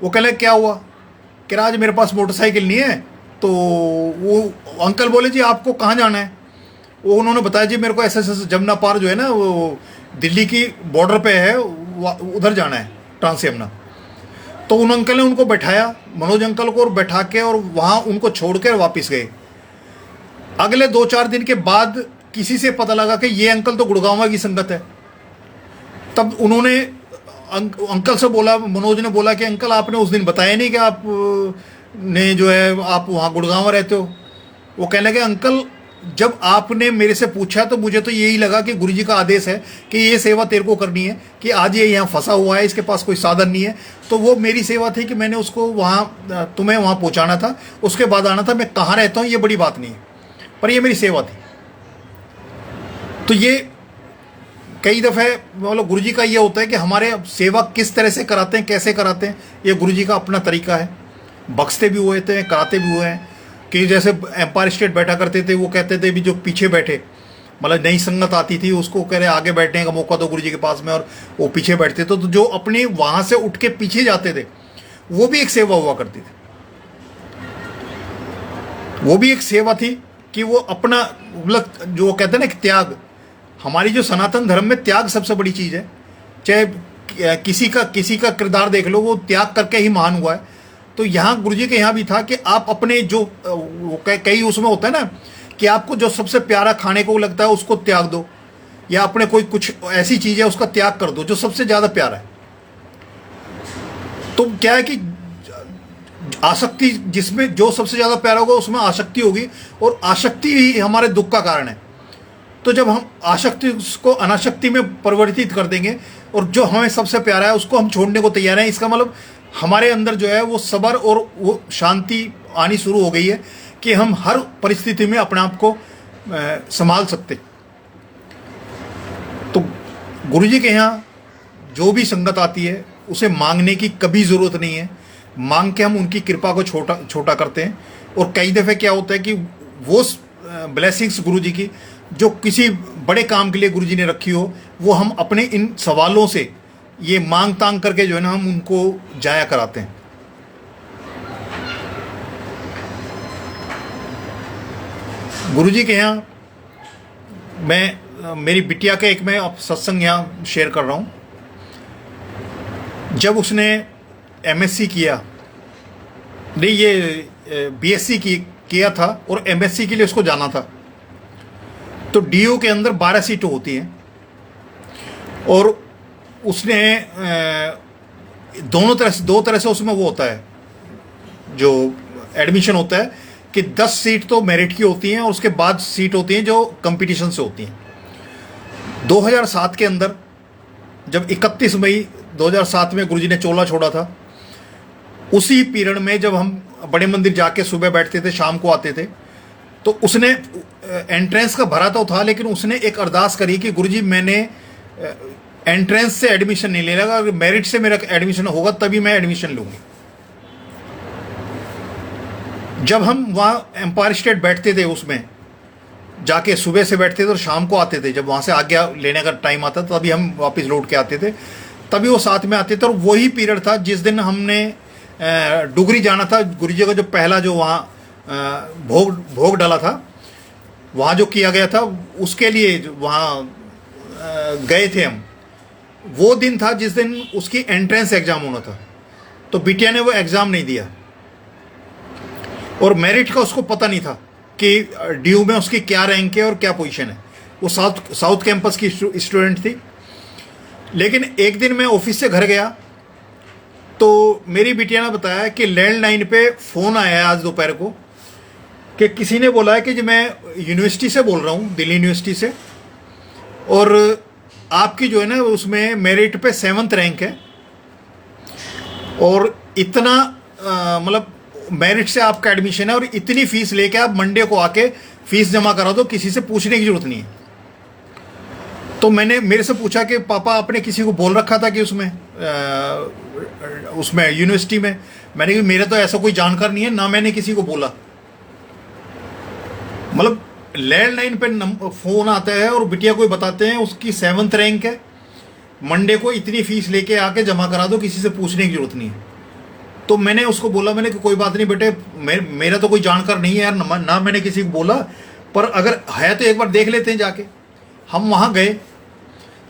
वो कह रहे क्या हुआ? कह रहा आज मेरे पास मोटरसाइकिल नहीं है। तो वो अंकल बोले जी आपको कहाँ जाना है? वो उन्होंने बताया जी मेरे को ऐसे ऐसे जमुना पार जो है ना वो दिल्ली की बॉर्डर पे है, उधर जाना है, ट्रांस यमुना। तो उन अंकल ने उनको बैठाया, मनोज अंकल को, और बैठा के और वहाँ उनको छोड़कर वापस गए। अगले 2-4 दिन के बाद किसी से पता लगा कि ये अंकल तो गुड़गांव की संगत है। तब उन्होंने अंकल से बोला, मनोज ने बोला कि अंकल आपने उस दिन बताया नहीं कि आप ने जो है आप वहाँ गुड़गांव रहते हो। वो कहने लगे अंकल जब आपने मेरे से पूछा तो मुझे तो यही लगा कि गुरुजी का आदेश है कि ये सेवा तेरे को करनी है, कि आज ये यहाँ फंसा हुआ है, इसके पास कोई साधन नहीं है। तो वो मेरी सेवा थी कि मैंने उसको वहाँ, तुम्हें वहाँ पहुँचाना था, उसके बाद आना था। मैं कहाँ रहता हूँ ये बड़ी बात नहीं है, पर ये मेरी सेवा थी। तो ये कई दफ़े मतलब गुरुजी का ये होता है कि हमारे सेवा किस तरह से कराते हैं, कैसे कराते हैं, ये गुरुजी का अपना तरीका है। बख्शते भी हुए थे, कराते भी हुए हैं। कि जैसे एम्पायर स्टेट बैठा करते थे, वो कहते थे भी जो पीछे बैठे, मतलब नई संगत आती थी उसको कह रहे आगे बैठने का मौका दो गुरुजी के पास में, और वो पीछे बैठते थे। तो जो अपने वहाँ से उठ के पीछे जाते थे वो भी एक सेवा हुआ करती थी, वो भी एक सेवा थी कि वो अपना मतलब जो कहते हैं ना त्याग, हमारी जो सनातन धर्म में त्याग सबसे बड़ी चीज़ है। चाहे किसी का किरदार देख लो, वो त्याग करके ही महान हुआ है। तो यहाँ गुरुजी के यहाँ भी था कि आप अपने जो कई उसमें होता है ना कि आपको जो सबसे प्यारा खाने को लगता है उसको त्याग दो, या अपने कोई कुछ ऐसी चीज़ है उसका त्याग कर दो जो सबसे ज़्यादा प्यारा है। तो क्या है कि आसक्ति, जिसमें जो सबसे ज़्यादा प्यारा होगा उसमें आसक्ति होगी, और आसक्ति ही हमारे दुख का कारण है। तो जब हम आसक्ति को अनासक्ति में परिवर्तित कर देंगे और जो हमें सबसे प्यारा है उसको हम छोड़ने को तैयार हैं। इसका मतलब हमारे अंदर जो है वो सब्र और वो शांति आनी शुरू हो गई है कि हम हर परिस्थिति में अपने आप को संभाल सकते। तो गुरुजी के यहाँ जो भी संगत आती है उसे मांगने की कभी ज़रूरत नहीं है। मांग के हम उनकी कृपा को छोटा करते हैं। और कई दफ़े क्या होता है कि वो ब्लेसिंग्स गुरुजी की जो किसी बड़े काम के लिए गुरुजी ने रखी हो, वो हम अपने इन सवालों से ये मांग तांग करके जो है ना हम उनको जाया कराते हैं। गुरुजी के यहाँ मेरी बिटिया का एक मैं सत्संग यहाँ शेयर कर रहा हूँ। जब उसने एमएससी किया, नहीं ये बीएससी किया था और एमएससी के लिए उसको जाना था, तो डीयू के अंदर 12 सीटें होती हैं और उसने दो तरह से उसमें वो होता है जो एडमिशन होता है कि 10 सीट तो मेरिट की होती हैं और उसके बाद सीट होती हैं जो कंपटीशन से होती हैं। 2007 के अंदर जब 31 मई 2007 में गुरुजी ने चोला छोड़ा था, उसी पीरियड में जब हम बड़े मंदिर जाके सुबह बैठते थे शाम को आते थे, तो उसने एंट्रेंस का भरा तो था, लेकिन उसने एक अरदास करी कि गुरुजी मैंने एंट्रेंस से एडमिशन नहीं लेगा, अगर मेरिट से मेरा एडमिशन होगा तभी मैं एडमिशन लूँगी। जब हम वहाँ एम्पायर स्टेट बैठते थे, उसमें जाके सुबह से बैठते थे और शाम को आते थे, जब वहाँ से आज्ञा लेने का टाइम आता था तभी हम वापस लौट के आते थे, तभी वो साथ में आते थे। और वही पीरियड था जिस दिन हमने डुगरी जाना था। गुरुजी का जो पहला जो वहाँ भोग डाला था, वहाँ जो किया गया था उसके लिए वहाँ गए थे हम। वो दिन था जिस दिन उसकी एंट्रेंस एग्ज़ाम होना था, तो बिटिया ने वो एग्ज़ाम नहीं दिया और मेरिट का उसको पता नहीं था कि डीयू में उसकी क्या रैंक है और क्या पोजीशन है। वो साउथ कैंपस की स्टूडेंट थी। लेकिन एक दिन मैं ऑफिस से घर गया तो मेरी बिटिया ने बताया कि लैंडलाइन पे फ़ोन आया है आज दोपहर को कि किसी ने बोला है कि मैं यूनिवर्सिटी से बोल रहा हूँ, दिल्ली यूनिवर्सिटी से, और आपकी जो है ना उसमें मेरिट पे 7th रैंक है और इतना मतलब मेरिट से आपका एडमिशन है और इतनी फ़ीस लेके आप मंडे को आके फ़ीस जमा करा दो, किसी से पूछने की ज़रूरत नहीं है। तो मैंने मेरे से पूछा कि पापा आपने किसी को बोल रखा था कि उसमें यूनिवर्सिटी में? मैंने कहा मेरा तो ऐसा कोई जानकार नहीं है, ना मैंने किसी को बोला। मतलब लैंडलाइन पे फ़ोन आता है और बिटिया को बताते हैं उसकी 7th रैंक है, मंडे को इतनी फ़ीस लेके आके जमा करा दो, किसी से पूछने की ज़रूरत नहीं है। तो मैंने उसको बोला, मैंने कि कोई बात नहीं बेटे, मेरा तो कोई जानकार नहीं है यार, ना मैंने किसी को बोला, पर अगर है तो एक बार देख लेते हैं जाके। हम वहाँ गए,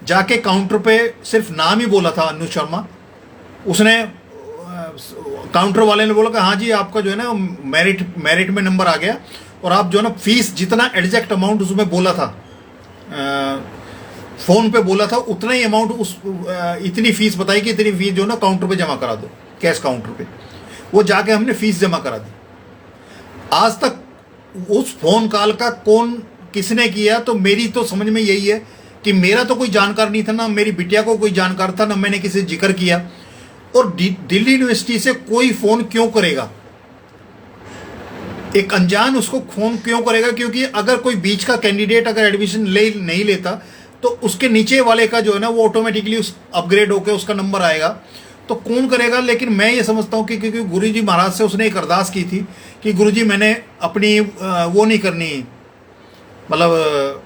जाके काउंटर पे सिर्फ नाम ही बोला था अनु शर्मा। उसने काउंटर वाले ने बोला कि हाँ जी आपका जो है ना मेरिट में नंबर आ गया और आप जो है ना फीस जितना एग्जैक्ट अमाउंट उसमें बोला था, फ़ोन पे बोला था, उतना ही अमाउंट इतनी फ़ीस बताई कि इतनी फ़ीस जो है ना काउंटर पे जमा करा दो, कैश काउंटर पे। वो जाके हमने फ़ीस जमा करा दी। आज तक उस फ़ोन कॉल का कौन किसने किया, तो मेरी तो समझ में यही है कि मेरा तो कोई जानकार नहीं था, ना मेरी बिटिया को कोई जानकार था, ना मैंने किसी से जिक्र किया। और दिल्ली यूनिवर्सिटी से कोई फ़ोन क्यों करेगा, एक अनजान उसको फ़ोन क्यों करेगा? क्योंकि अगर कोई बीच का कैंडिडेट अगर एडमिशन नहीं लेता तो उसके नीचे वाले का जो है ना वो ऑटोमेटिकली अपग्रेड होकर उसका नंबर आएगा, तो कौन करेगा? लेकिन मैं ये समझता हूँ कि क्योंकि गुरुजी महाराज से उसने एक अरदास की थी कि गुरुजी मैंने अपनी वो नहीं करनी, मतलब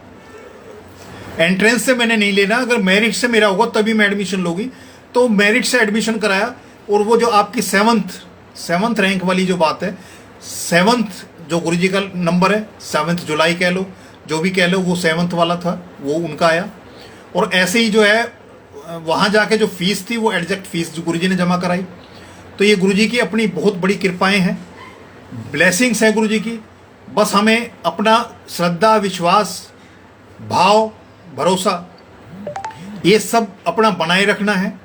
एंट्रेंस से मैंने नहीं लेना, अगर मेरिट से मेरा होगा तभी मैं एडमिशन लूँगी। तो मेरिट से एडमिशन कराया और वो जो आपकी 7th रैंक वाली जो बात है, 7th जो गुरुजी का नंबर है, 7 जुलाई कह लो, जो भी कह लो, वो 7th वाला था, वो उनका आया। और ऐसे ही जो है वहाँ जाके जो फीस थी वो एग्जैक्ट फीस जो गुरुजी ने जमा कराई। तो ये गुरुजी की अपनी बहुत बड़ी कृपाएं हैं, ब्लेसिंग्स हैं गुरुजी की। बस हमें अपना श्रद्धा, विश्वास, भाव, भरोसा, ये सब अपना बनाए रखना है।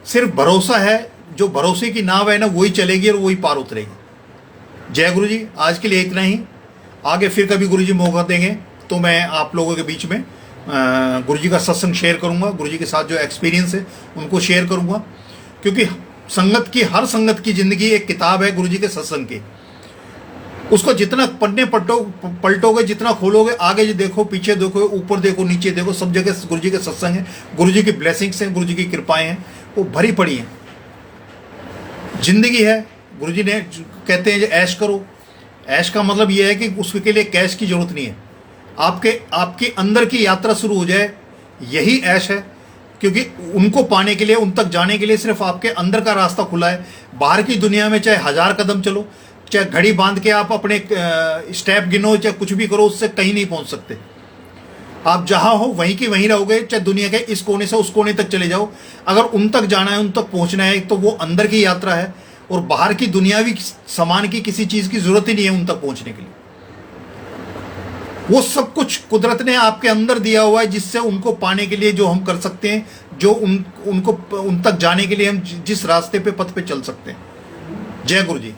सिर्फ भरोसा है, जो भरोसे की नाव है ना वही चलेगी और वही पार उतरेगी। जय गुरु जी। आज के लिए इतना ही। आगे फिर कभी गुरु जी मौका देंगे तो मैं आप लोगों के बीच में गुरु जी का सत्संग शेयर करूंगा, गुरु जी के साथ जो एक्सपीरियंस है उनको शेयर करूंगा, क्योंकि हर संगत की जिंदगी एक किताब है गुरु जी के सत्संग की। उसको जितना पढ़ने पलटोगे, जितना खोलोगे, आगे जो देखो, पीछे देखो, ऊपर देखो, नीचे देखो, सब जगह गुरु जी के सत्संग है, गुरु जी की ब्लेसिंग्स हैं, गुरु जी की कृपाएं हैं, वो भरी पड़ी हैं। जिंदगी है, गुरु जी ने कहते हैं जो ऐश करो। ऐश का मतलब ये है कि उसके लिए कैश की जरूरत नहीं है, आपके अंदर की यात्रा शुरू हो जाए, यही ऐश है। क्योंकि उनको पाने के लिए, उन तक जाने के लिए सिर्फ आपके अंदर का रास्ता खुला है। बाहर की दुनिया में चाहे 1000 कदम चलो, चाहे घड़ी बांध के आप अपने स्टेप गिनो, चाहे कुछ भी करो, उससे कहीं नहीं पहुंच सकते। आप जहां हो वहीं की वहीं रहोगे, चाहे दुनिया के इस कोने से उस कोने तक चले जाओ। अगर उन तक जाना है, उन तक पहुंचना है, तो वो अंदर की यात्रा है, और बाहर की दुनियावी सामान की किसी चीज की जरूरत ही नहीं है उन तक पहुंचने के लिए। वो सब कुछ कुदरत ने आपके अंदर दिया हुआ है, जिससे उनको पाने के लिए जो हम कर सकते हैं, जो उनको उन तक जाने के लिए हम जिस रास्ते पे, पथ पे चल सकते हैं। जय गुरु जी।